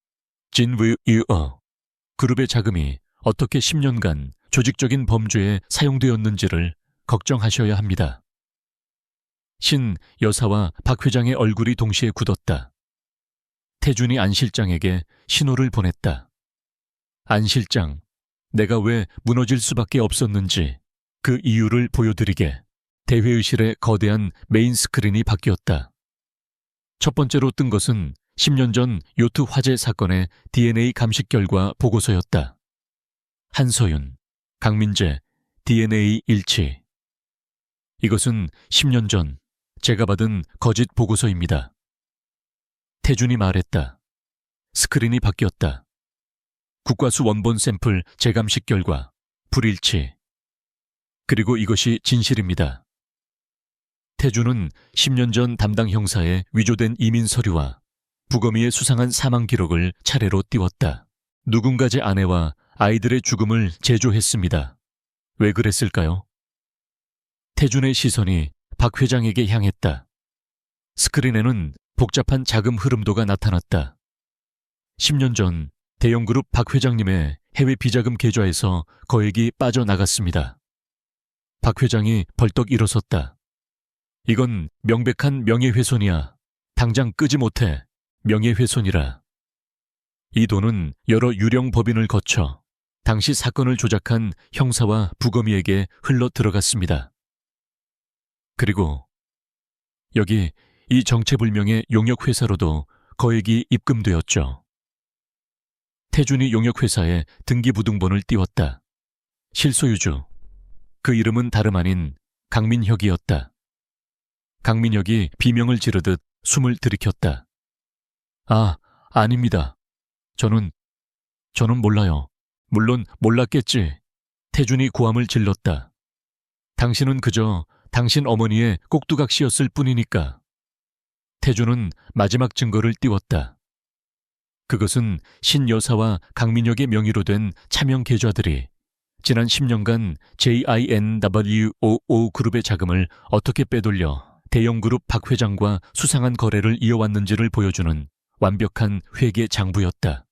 진위이어 그룹의 자금이 어떻게 10년간 조직적인 범죄에 사용되었는지를 걱정하셔야 합니다. 신 여사와 박 회장의 얼굴이 동시에 굳었다. 태준이 안 실장에게 신호를 보냈다. 안 실장, 내가 왜 무너질 수밖에 없었는지 그 이유를 보여드리게. 대회의실의 거대한 메인 스크린이 바뀌었다. 첫 번째로 뜬 것은 10년 전 요트 화재 사건의 DNA 감식 결과 보고서였다. 한서윤, 강민재, DNA 일치. 이것은 10년 전 제가 받은 거짓 보고서입니다. 태준이 말했다. 스크린이 바뀌었다. 국과수 원본 샘플 재감식 결과 불일치. 그리고 이것이 진실입니다. 태준은 10년 전 담당 형사의 위조된 이민 서류와 부검이의 수상한 사망 기록을 차례로 띄웠다. 누군가의 아내와 아이들의 죽음을 제조했습니다. 왜 그랬을까요? 태준의 시선이 박 회장에게 향했다. 스크린에는 복잡한 자금 흐름도가 나타났다. 10년 전 대형그룹 박 회장님의 해외 비자금 계좌에서 거액이 빠져나갔습니다. 박 회장이 벌떡 일어섰다. 이건 명백한 명예훼손이야. 당장 끄지 못해. 명예훼손이라. 이 돈은 여러 유령 법인을 거쳐 당시 사건을 조작한 형사와 부검이에게 흘러 들어갔습니다. 그리고 여기 이 정체불명의 용역회사로도 거액이 입금되었죠. 태준이 용역회사에 등기부등본을 띄웠다. 실소유주. 그 이름은 다름 아닌 강민혁이었다. 강민혁이 비명을 지르듯 숨을 들이켰다. 아, 아닙니다. 저는 몰라요. 물론 몰랐겠지. 태준이 고함을 질렀다. 당신은 그저 당신 어머니의 꼭두각시였을 뿐이니까. 태준은 마지막 증거를 띄웠다. 그것은 신 여사와 강민혁의 명의로 된 차명 계좌들이 지난 10년간 JINWOO 그룹의 자금을 어떻게 빼돌려 대형그룹 박 회장과 수상한 거래를 이어왔는지를 보여주는 완벽한 회계 장부였다.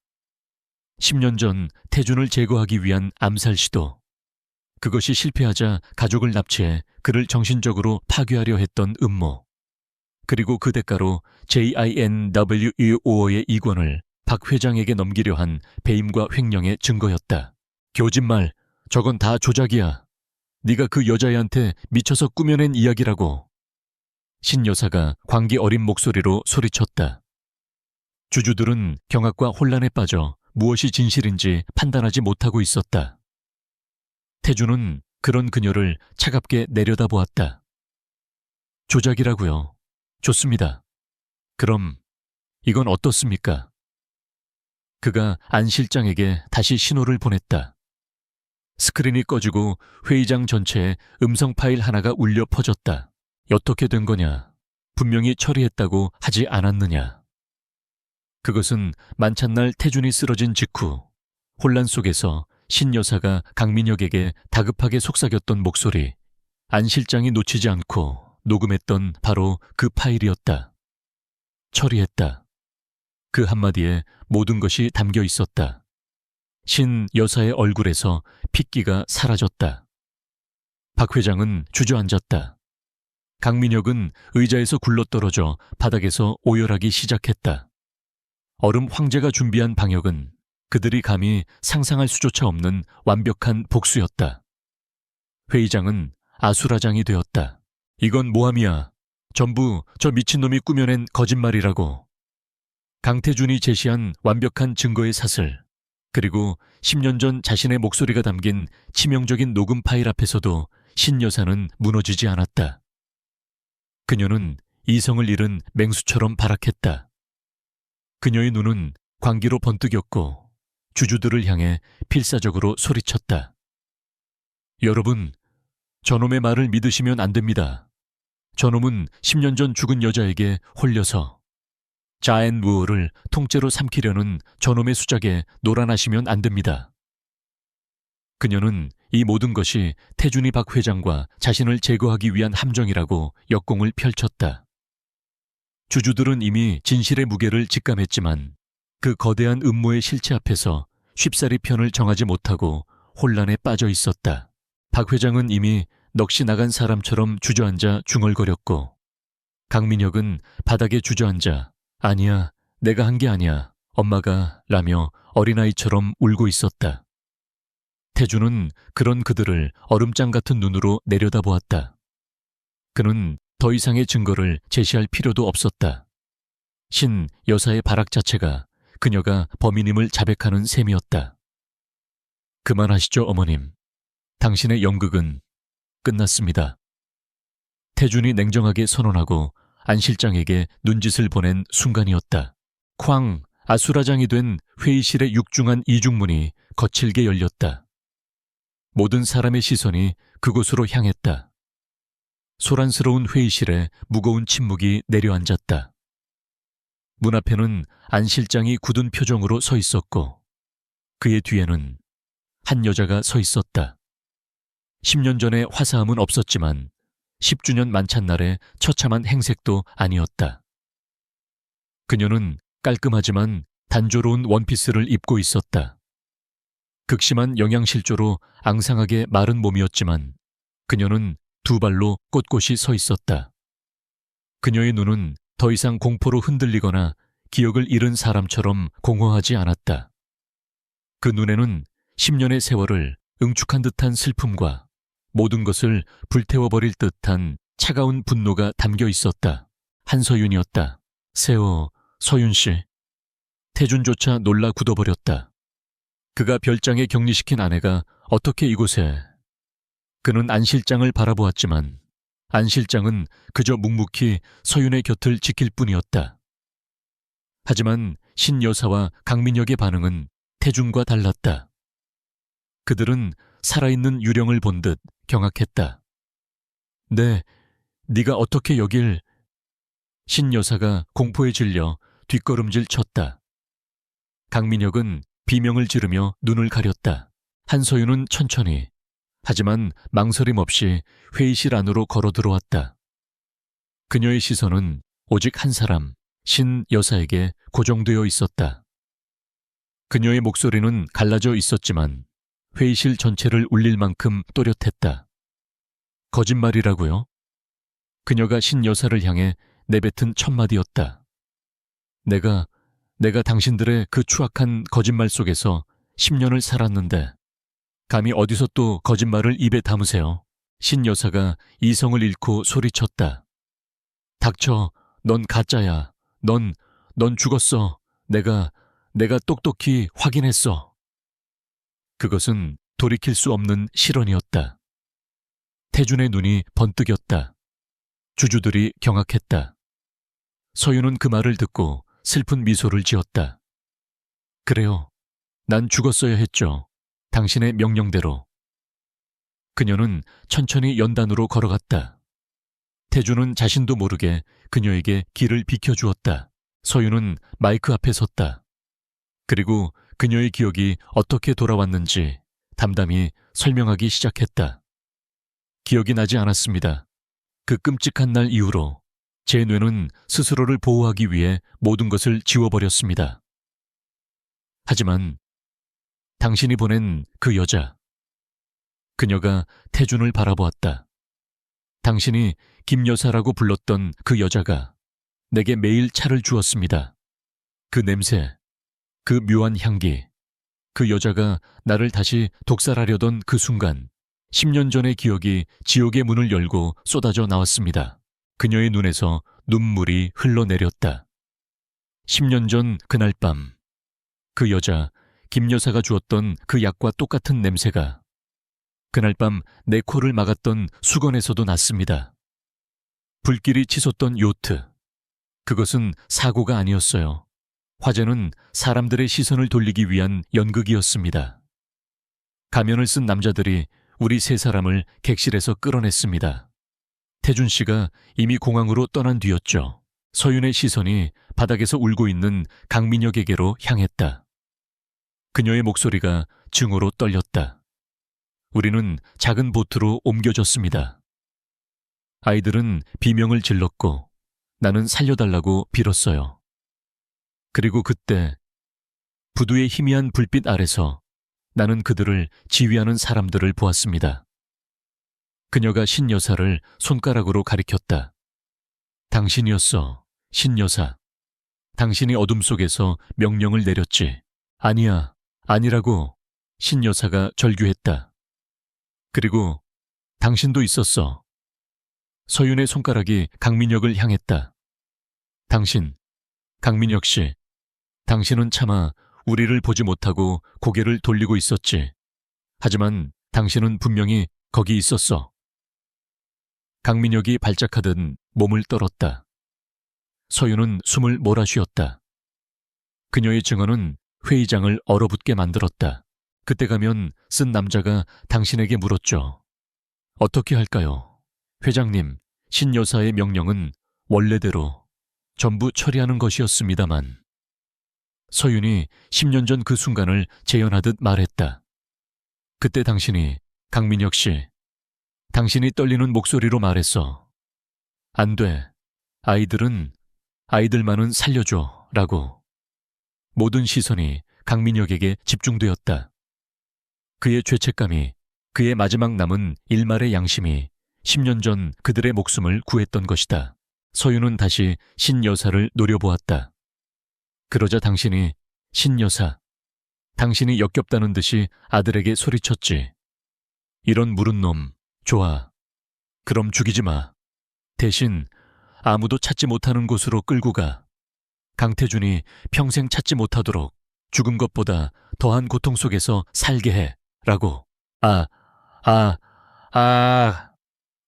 10년 전 태준을 제거하기 위한 암살 시도. 그것이 실패하자 가족을 납치해 그를 정신적으로 파괴하려 했던 음모. 그리고 그 대가로 JINWO의 이권을 박 회장에게 넘기려 한 배임과 횡령의 증거였다. 교진말, 저건 다 조작이야. 네가 그 여자애한테 미쳐서 꾸며낸 이야기라고. 신 여사가 광기 어린 목소리로 소리쳤다. 주주들은 경악과 혼란에 빠져 무엇이 진실인지 판단하지 못하고 있었다. 태준은 그런 그녀를 차갑게 내려다보았다. 조작이라고요. 좋습니다. 그럼 이건 어떻습니까? 그가 안 실장에게 다시 신호를 보냈다. 스크린이 꺼지고 회의장 전체에 음성 파일 하나가 울려 퍼졌다. 어떻게 된 거냐? 분명히 처리했다고 하지 않았느냐? 그것은 만찬날 태준이 쓰러진 직후 혼란 속에서 신 여사가 강민혁에게 다급하게 속삭였던 목소리, 안 실장이 놓치지 않고 녹음했던 바로 그 파일이었다. 처리했다. 그 한마디에 모든 것이 담겨 있었다. 신 여사의 얼굴에서 핏기가 사라졌다. 박 회장은 주저앉았다. 강민혁은 의자에서 굴러떨어져 바닥에서 오열하기 시작했다. 얼음 황제가 준비한 방역은 그들이 감히 상상할 수조차 없는 완벽한 복수였다. 회의장은 아수라장이 되었다. 이건 모함이야. 전부 저 미친놈이 꾸며낸 거짓말이라고. 강태준이 제시한 완벽한 증거의 사슬, 그리고 10년 전 자신의 목소리가 담긴 치명적인 녹음 파일 앞에서도 신 여사는 무너지지 않았다. 그녀는 이성을 잃은 맹수처럼 발악했다. 그녀의 눈은 광기로 번뜩였고 주주들을 향해 필사적으로 소리쳤다. 여러분, 저놈의 말을 믿으시면 안 됩니다. 저놈은 10년 전 죽은 여자에게 홀려서 자앤 무어를 통째로 삼키려는 저놈의 수작에 놀아나시면 안 됩니다. 그녀는 이 모든 것이 태준이 박 회장과 자신을 제거하기 위한 함정이라고 역공을 펼쳤다. 주주들은 이미 진실의 무게를 직감했지만 그 거대한 음모의 실체 앞에서 쉽사리 편을 정하지 못하고 혼란에 빠져 있었다. 박 회장은 이미 넋이 나간 사람처럼 주저앉아 중얼거렸고 강민혁은 바닥에 주저앉아 아니야, 내가 한 게 아니야, 엄마가 라며 어린아이처럼 울고 있었다. 태준은 그런 그들을 얼음장 같은 눈으로 내려다보았다. 그는 더 이상의 증거를 제시할 필요도 없었다. 신 여사의 발악 자체가 그녀가 범인임을 자백하는 셈이었다. 그만하시죠, 어머님. 당신의 연극은 끝났습니다. 태준이 냉정하게 선언하고 안 실장에게 눈짓을 보낸 순간이었다. 쾅! 아수라장이 된 회의실의 육중한 이중문이 거칠게 열렸다. 모든 사람의 시선이 그곳으로 향했다. 소란스러운 회의실에 무거운 침묵이 내려앉았다. 문 앞에는 안 실장이 굳은 표정으로 서 있었고 그의 뒤에는 한 여자가 서 있었다. 10년 전에 화사함은 없었지만 10주년 만찬날의 처참한 행색도 아니었다. 그녀는 깔끔하지만 단조로운 원피스를 입고 있었다. 극심한 영양실조로 앙상하게 마른 몸이었지만 그녀는 두 발로 꼿꼿이 서 있었다. 그녀의 눈은 더 이상 공포로 흔들리거나 기억을 잃은 사람처럼 공허하지 않았다. 그 눈에는 10년의 세월을 응축한 듯한 슬픔과 모든 것을 불태워버릴 듯한 차가운 분노가 담겨 있었다. 한서윤이었다. 세호, 서윤씨. 태준조차 놀라 굳어버렸다. 그가 별장에 격리시킨 아내가 어떻게 이곳에... 그는 안 실장을 바라보았지만 안 실장은 그저 묵묵히 서윤의 곁을 지킬 뿐이었다. 하지만 신 여사와 강민혁의 반응은 태준과 달랐다. 그들은 살아있는 유령을 본 듯 경악했다. 네, 네가 어떻게 여길... 신 여사가 공포에 질려 뒷걸음질 쳤다. 강민혁은 비명을 지르며 눈을 가렸다. 한서윤은 천천히 하지만 망설임 없이 회의실 안으로 걸어 들어왔다. 그녀의 시선은 오직 한 사람, 신 여사에게 고정되어 있었다. 그녀의 목소리는 갈라져 있었지만 회의실 전체를 울릴 만큼 또렷했다. 거짓말이라고요? 그녀가 신 여사를 향해 내뱉은 첫 마디였다. 내가 당신들의 그 추악한 거짓말 속에서 10년을 살았는데 감히 어디서 또 거짓말을 입에 담으세요? 신 여사가 이성을 잃고 소리쳤다. 닥쳐, 넌 가짜야. 넌 죽었어. 내가 똑똑히 확인했어. 그것은 돌이킬 수 없는 실언이었다. 태준의 눈이 번뜩였다. 주주들이 경악했다. 서윤은 그 말을 듣고 슬픈 미소를 지었다. 그래요. 난 죽었어야 했죠. 당신의 명령대로. 그녀는 천천히 연단으로 걸어갔다. 태준은 자신도 모르게 그녀에게 길을 비켜주었다. 서윤은 마이크 앞에 섰다. 그리고 그녀의 기억이 어떻게 돌아왔는지 담담히 설명하기 시작했다. 기억이 나지 않았습니다. 그 끔찍한 날 이후로 제 뇌는 스스로를 보호하기 위해 모든 것을 지워버렸습니다. 하지만 당신이 보낸 그 여자, 그녀가 태준을 바라보았다. 당신이 김 여사라고 불렀던 그 여자가 내게 매일 차를 주었습니다. 그 냄새, 그 묘한 향기, 그 여자가 나를 다시 독살하려던 그 순간 10년 전의 기억이 지옥의 문을 열고 쏟아져 나왔습니다. 그녀의 눈에서 눈물이 흘러내렸다. 10년 전 그날 밤, 그 여자, 김 여사가 주었던 그 약과 똑같은 냄새가 그날 밤 내 코를 막았던 수건에서도 났습니다. 불길이 치솟던 요트. 그것은 사고가 아니었어요. 화재는 사람들의 시선을 돌리기 위한 연극이었습니다. 가면을 쓴 남자들이 우리 세 사람을 객실에서 끌어냈습니다. 태준 씨가 이미 공항으로 떠난 뒤였죠. 서윤의 시선이 바닥에서 울고 있는 강민혁에게로 향했다. 그녀의 목소리가 증오로 떨렸다. 우리는 작은 보트로 옮겨졌습니다. 아이들은 비명을 질렀고 나는 살려달라고 빌었어요. 그리고 그때 부두의 희미한 불빛 아래서 나는 그들을 지휘하는 사람들을 보았습니다. 그녀가 신여사를 손가락으로 가리켰다. 당신이었어, 신여사. 당신이 어둠 속에서 명령을 내렸지. 아니야, 아니라고 신여사가 절규했다. 그리고 당신도 있었어. 서윤의 손가락이 강민혁을 향했다. 당신, 강민혁 씨, 당신은 차마 우리를 보지 못하고 고개를 돌리고 있었지. 하지만 당신은 분명히 거기 있었어. 강민혁이 발작하듯 몸을 떨었다. 서윤은 숨을 몰아쉬었다. 그녀의 증언은 회의장을 얼어붙게 만들었다. 그때 가면 쓴 남자가 당신에게 물었죠. 어떻게 할까요? 회장님, 신 여사의 명령은 원래대로 전부 처리하는 것이었습니다만. 서윤이 10년 전 그 순간을 재현하듯 말했다. 그때 당신이, 강민혁 씨, 당신이 떨리는 목소리로 말했어. 안 돼. 아이들만은 살려줘. 라고. 모든 시선이 강민혁에게 집중되었다. 그의 죄책감이, 그의 마지막 남은 일말의 양심이 10년 전 그들의 목숨을 구했던 것이다. 서윤은 다시 신여사를 노려보았다. 그러자 당신이, 신여사, 당신이 역겹다는 듯이 아들에게 소리쳤지. 이런 무른 놈, 좋아. 그럼 죽이지 마. 대신 아무도 찾지 못하는 곳으로 끌고 가. 강태준이 평생 찾지 못하도록 죽은 것보다 더한 고통 속에서 살게 해. 라고.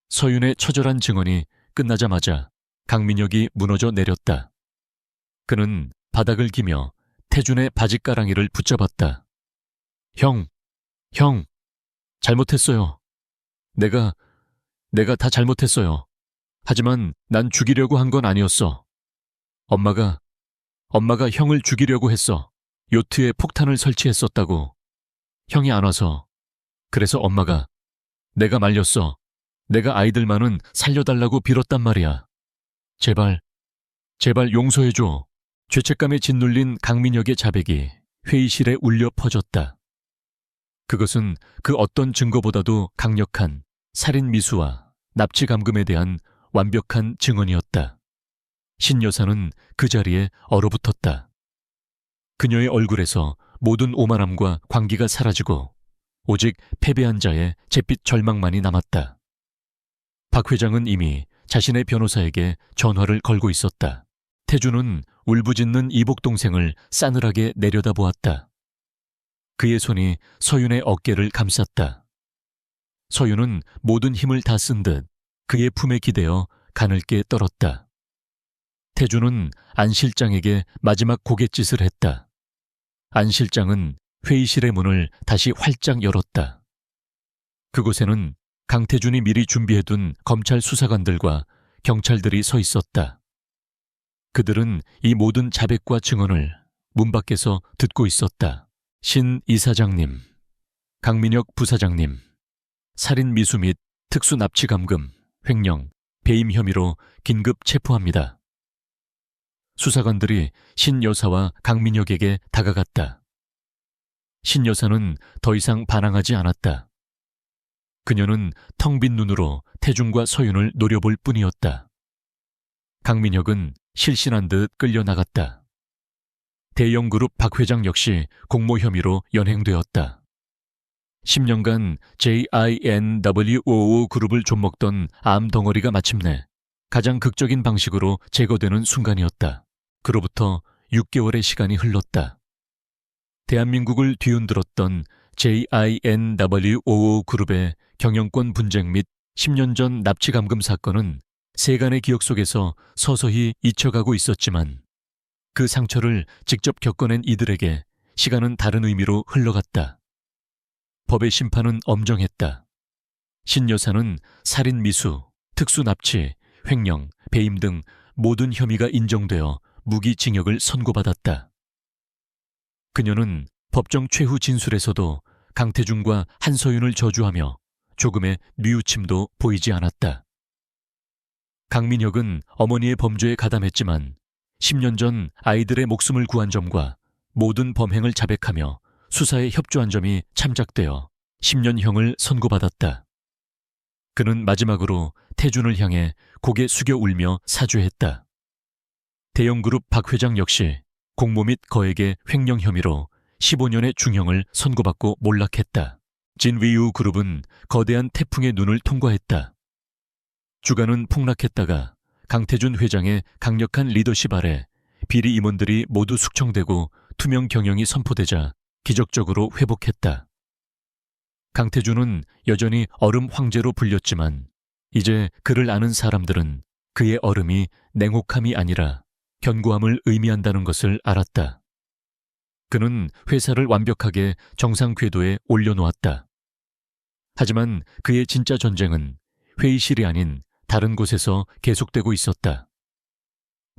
서윤의 처절한 증언이 끝나자마자 강민혁이 무너져 내렸다. 그는 바닥을 기며 태준의 바짓가랑이를 붙잡았다. 형, 잘못했어요. 내가 다 잘못했어요. 하지만 난 죽이려고 한 건 아니었어. 엄마가 형을 죽이려고 했어. 요트에 폭탄을 설치했었다고. 형이 안 와서. 그래서 엄마가 내가 말렸어. 내가 아이들만은 살려달라고 빌었단 말이야. 제발 용서해줘. 죄책감에 짓눌린 강민혁의 자백이 회의실에 울려 퍼졌다. 그것은 그 어떤 증거보다도 강력한 살인 미수와 납치 감금에 대한 완벽한 증언이었다. 신 여사는 그 자리에 얼어붙었다. 그녀의 얼굴에서 모든 오만함과 광기가 사라지고 오직 패배한 자의 잿빛 절망만이 남았다. 박 회장은 이미 자신의 변호사에게 전화를 걸고 있었다. 태준은 울부짖는 이복 동생을 싸늘하게 내려다보았다. 그의 손이 서윤의 어깨를 감쌌다. 서윤은 모든 힘을 다 쓴 듯 그의 품에 기대어 가늘게 떨었다. 태준은 안 실장에게 마지막 고갯짓을 했다. 안 실장은 회의실의 문을 다시 활짝 열었다. 그곳에는 강태준이 미리 준비해둔 검찰 수사관들과 경찰들이 서 있었다. 그들은 이 모든 자백과 증언을 문 밖에서 듣고 있었다. 신 이사장님, 강민혁 부사장님, 살인 미수 및 특수 납치 감금, 횡령, 배임 혐의로 긴급 체포합니다. 수사관들이 신 여사와 강민혁에게 다가갔다. 신 여사는 더 이상 반항하지 않았다. 그녀는 텅 빈 눈으로 태준과 서윤을 노려볼 뿐이었다. 강민혁은 실신한 듯 끌려나갔다. 대형그룹 박 회장 역시 공모 혐의로 연행되었다. 10년간 JINWOO 그룹을 좀먹던 암 덩어리가 마침내 가장 극적인 방식으로 제거되는 순간이었다. 그로부터 6개월의 시간이 흘렀다. 대한민국을 뒤흔들었던 JINWOO 그룹의 경영권 분쟁 및 10년 전 납치 감금 사건은 세간의 기억 속에서 서서히 잊혀가고 있었지만 그 상처를 직접 겪어낸 이들에게 시간은 다른 의미로 흘러갔다. 법의 심판은 엄정했다. 신 여사는 살인 미수, 특수 납치, 횡령, 배임 등 모든 혐의가 인정되어 무기징역을 선고받았다. 그녀는 법정 최후 진술에서도 강태준과 한서윤을 저주하며 조금의 뉘우침도 보이지 않았다. 강민혁은 어머니의 범죄에 가담했지만 10년 전 아이들의 목숨을 구한 점과 모든 범행을 자백하며 수사에 협조한 점이 참작되어 10년형을 선고받았다. 그는 마지막으로 태준을 향해 고개 숙여 울며 사죄했다. 대형그룹 박 회장 역시 공모 및 거액의 횡령 혐의로 15년의 중형을 선고받고 몰락했다. 진위유 그룹은 거대한 태풍의 눈을 통과했다. 주가는 폭락했다가 강태준 회장의 강력한 리더십 아래 비리 임원들이 모두 숙청되고 투명 경영이 선포되자 기적적으로 회복했다. 강태준은 여전히 얼음 황제로 불렸지만 이제 그를 아는 사람들은 그의 얼음이 냉혹함이 아니라 견고함을 의미한다는 것을 알았다. 그는 회사를 완벽하게 정상 궤도에 올려놓았다. 하지만 그의 진짜 전쟁은 회의실이 아닌 다른 곳에서 계속되고 있었다.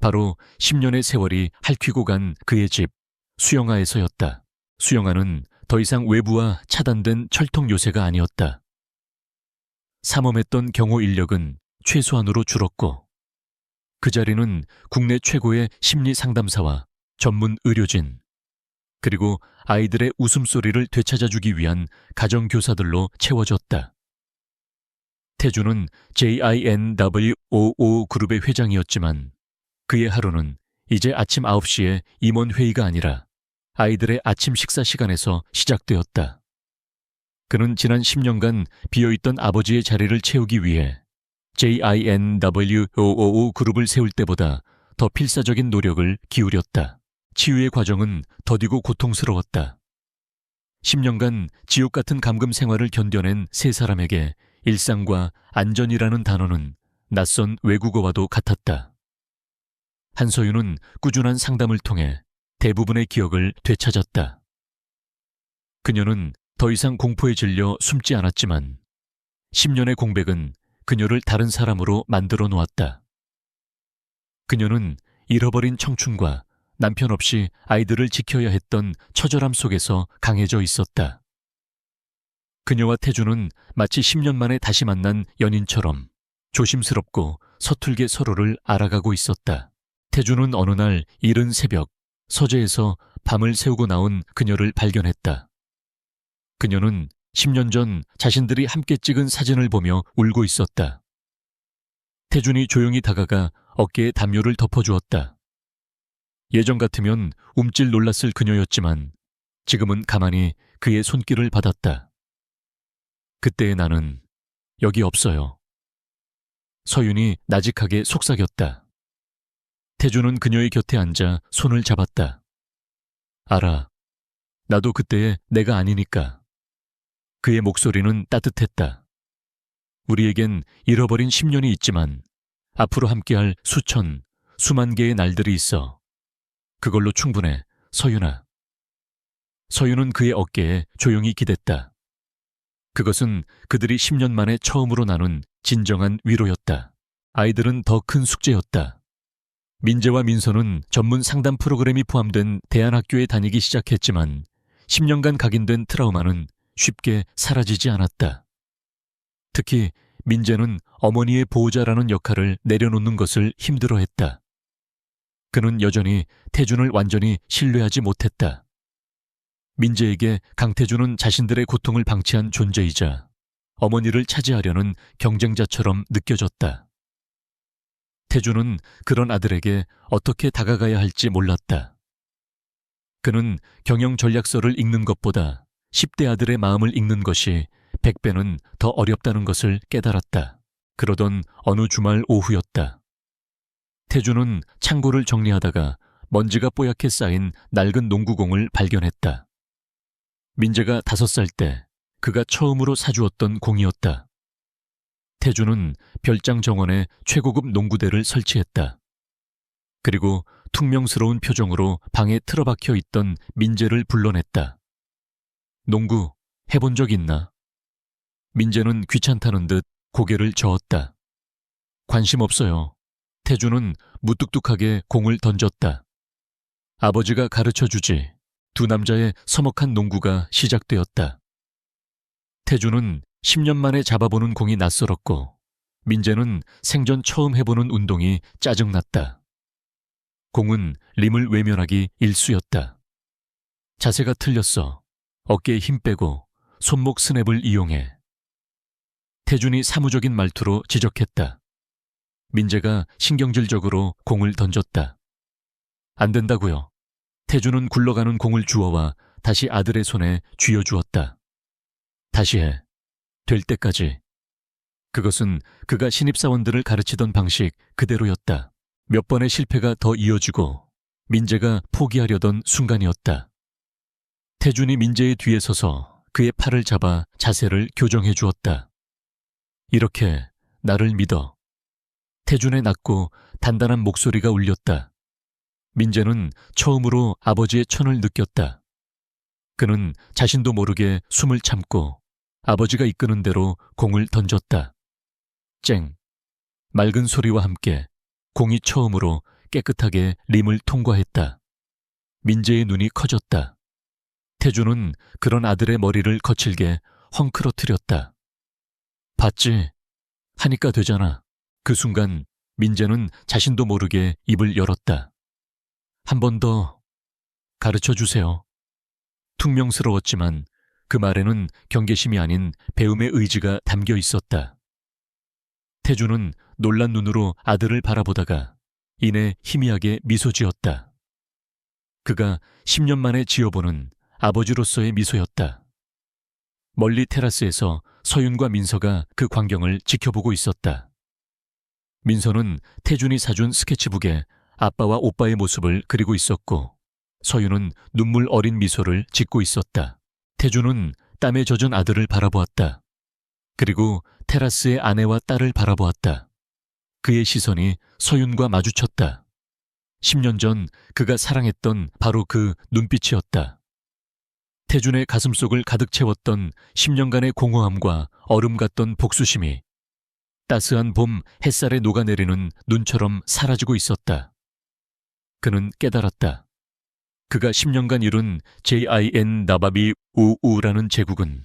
바로 10년의 세월이 핥히고 간 그의 집, 수영하에서였다. 수영하는 더 이상 외부와 차단된 철통 요새가 아니었다. 삼엄했던 경호 인력은 최소한으로 줄었고 그 자리는 국내 최고의 심리 상담사와 전문 의료진, 그리고 아이들의 웃음소리를 되찾아주기 위한 가정교사들로 채워졌다. 태준은 JINWOO 그룹의 회장이었지만 그의 하루는 이제 아침 9시에 임원회의가 아니라 아이들의 아침 식사 시간에서 시작되었다. 그는 지난 10년간 비어있던 아버지의 자리를 채우기 위해 JINWOO 그룹을 세울 때보다 더 필사적인 노력을 기울였다. 치유의 과정은 더디고 고통스러웠다. 10년간 지옥 같은 감금 생활을 견뎌낸 세 사람에게 일상과 안전이라는 단어는 낯선 외국어와도 같았다. 한서윤은 꾸준한 상담을 통해 대부분의 기억을 되찾았다. 그녀는 더 이상 공포에 질려 숨지 않았지만 10년의 공백은 그녀를 다른 사람으로 만들어 놓았다. 그녀는 잃어버린 청춘과 남편 없이 아이들을 지켜야 했던 처절함 속에서 강해져 있었다. 그녀와 태준은 마치 10년 만에 다시 만난 연인처럼 조심스럽고 서툴게 서로를 알아가고 있었다. 태준은 어느 날 이른 새벽 서재에서 밤을 새우고 나온 그녀를 발견했다. 그녀는 10년 전 자신들이 함께 찍은 사진을 보며 울고 있었다. 태준이 조용히 다가가 어깨에 담요를 덮어주었다. 예전 같으면 움찔 놀랐을 그녀였지만 지금은 가만히 그의 손길을 받았다. 그때의 나는 여기 없어요. 서윤이 나직하게 속삭였다. 태준은 그녀의 곁에 앉아 손을 잡았다. 알아. 나도 그때의 내가 아니니까. 그의 목소리는 따뜻했다. 우리에겐 잃어버린 10년이 있지만 앞으로 함께할 수천, 수만 개의 날들이 있어. 그걸로 충분해, 서윤아. 서윤은 그의 어깨에 조용히 기댔다. 그것은 그들이 10년 만에 처음으로 나눈 진정한 위로였다. 아이들은 더 큰 숙제였다. 민재와 민서는 전문 상담 프로그램이 포함된 대안학교에 다니기 시작했지만 10년간 각인된 트라우마는 쉽게 사라지지 않았다. 특히 민재는 어머니의 보호자라는 역할을 내려놓는 것을 힘들어했다. 그는 여전히 태준을 완전히 신뢰하지 못했다. 민재에게 강태준은 자신들의 고통을 방치한 존재이자 어머니를 차지하려는 경쟁자처럼 느껴졌다. 태준은 그런 아들에게 어떻게 다가가야 할지 몰랐다. 그는 경영 전략서를 읽는 것보다 10대 아들의 마음을 읽는 것이 100배는 더 어렵다는 것을 깨달았다. 그러던 어느 주말 오후였다. 태준은 창고를 정리하다가 먼지가 뽀얗게 쌓인 낡은 농구공을 발견했다. 민재가 5살 때 그가 처음으로 사주었던 공이었다. 태주는 별장 정원에 최고급 농구대를 설치했다. 그리고 퉁명스러운 표정으로 방에 틀어박혀 있던 민재를 불러냈다. 농구 해본 적 있나? 민재는 귀찮다는 듯 고개를 저었다. 관심 없어요. 태주는 무뚝뚝하게 공을 던졌다. 아버지가 가르쳐주지. 두 남자의 서먹한 농구가 시작되었다. 태주는 10년 만에 잡아보는 공이 낯설었고 민재는 생전 처음 해보는 운동이 짜증났다. 공은 림을 외면하기 일쑤였다. 자세가 틀렸어. 어깨에 힘 빼고 손목 스냅을 이용해. 태준이 사무적인 말투로 지적했다. 민재가 신경질적으로 공을 던졌다. 안 된다고요. 태준은 굴러가는 공을 주워와 다시 아들의 손에 쥐어주었다. 다시 해. 될 때까지. 그것은 그가 신입사원들을 가르치던 방식 그대로였다. 몇 번의 실패가 더 이어지고 민재가 포기하려던 순간이었다. 태준이 민재의 뒤에 서서 그의 팔을 잡아 자세를 교정해 주었다. 이렇게 나를 믿어. 태준의 낮고 단단한 목소리가 울렸다. 민재는 처음으로 아버지의 천을 느꼈다. 그는 자신도 모르게 숨을 참고 아버지가 이끄는 대로 공을 던졌다. 쨍! 맑은 소리와 함께 공이 처음으로 깨끗하게 림을 통과했다. 민재의 눈이 커졌다. 태주는 그런 아들의 머리를 거칠게 헝클어뜨렸다. 봤지? 하니까 되잖아. 그 순간 민재는 자신도 모르게 입을 열었다. 한 번 더 가르쳐주세요. 퉁명스러웠지만 그 말에는 경계심이 아닌 배움의 의지가 담겨 있었다. 태주는 놀란 눈으로 아들을 바라보다가 이내 희미하게 미소 지었다. 그가 10년 만에 지어보는 아버지로서의 미소였다. 멀리 테라스에서 서윤과 민서가 그 광경을 지켜보고 있었다. 민서는 태준이 사준 스케치북에 아빠와 오빠의 모습을 그리고 있었고 서윤은 눈물 어린 미소를 짓고 있었다. 태준은 땀에 젖은 아들을 바라보았다. 그리고 테라스의 아내와 딸을 바라보았다. 그의 시선이 서윤과 마주쳤다. 10년 전 그가 사랑했던 바로 그 눈빛이었다. 태준의 가슴속을 가득 채웠던 10년간의 공허함과 얼음 같던 복수심이 따스한 봄 햇살에 녹아내리는 눈처럼 사라지고 있었다. 그는 깨달았다. 그가 10년간 이룬 JIN 나바비 우우라는 제국은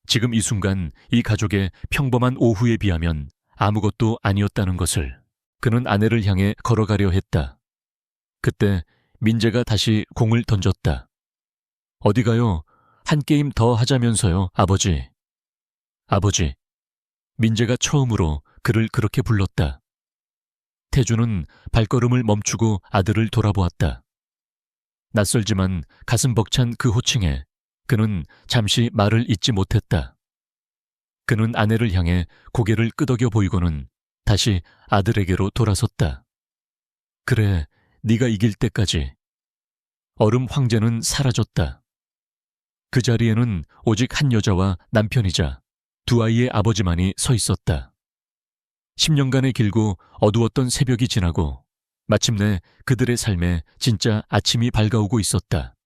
지금 이 순간 이 가족의 평범한 오후에 비하면 아무것도 아니었다는 것을. 그는 아내를 향해 걸어가려 했다. 그때 민재가 다시 공을 던졌다. 어디 가요? 한 게임 더 하자면서요, 아버지. 아버지. 민재가 처음으로 그를 그렇게 불렀다. 태주는 발걸음을 멈추고 아들을 돌아보았다. 낯설지만 가슴 벅찬 그 호칭에 그는 잠시 말을 잇지 못했다. 그는 아내를 향해 고개를 끄덕여 보이고는 다시 아들에게로 돌아섰다. 그래, 네가 이길 때까지. 얼음 황제는 사라졌다. 그 자리에는 오직 한 여자와 남편이자 두 아이의 아버지만이 서 있었다. 10년간의 길고 어두웠던 새벽이 지나고 마침내 그들의 삶에 진짜 아침이 밝아오고 있었다.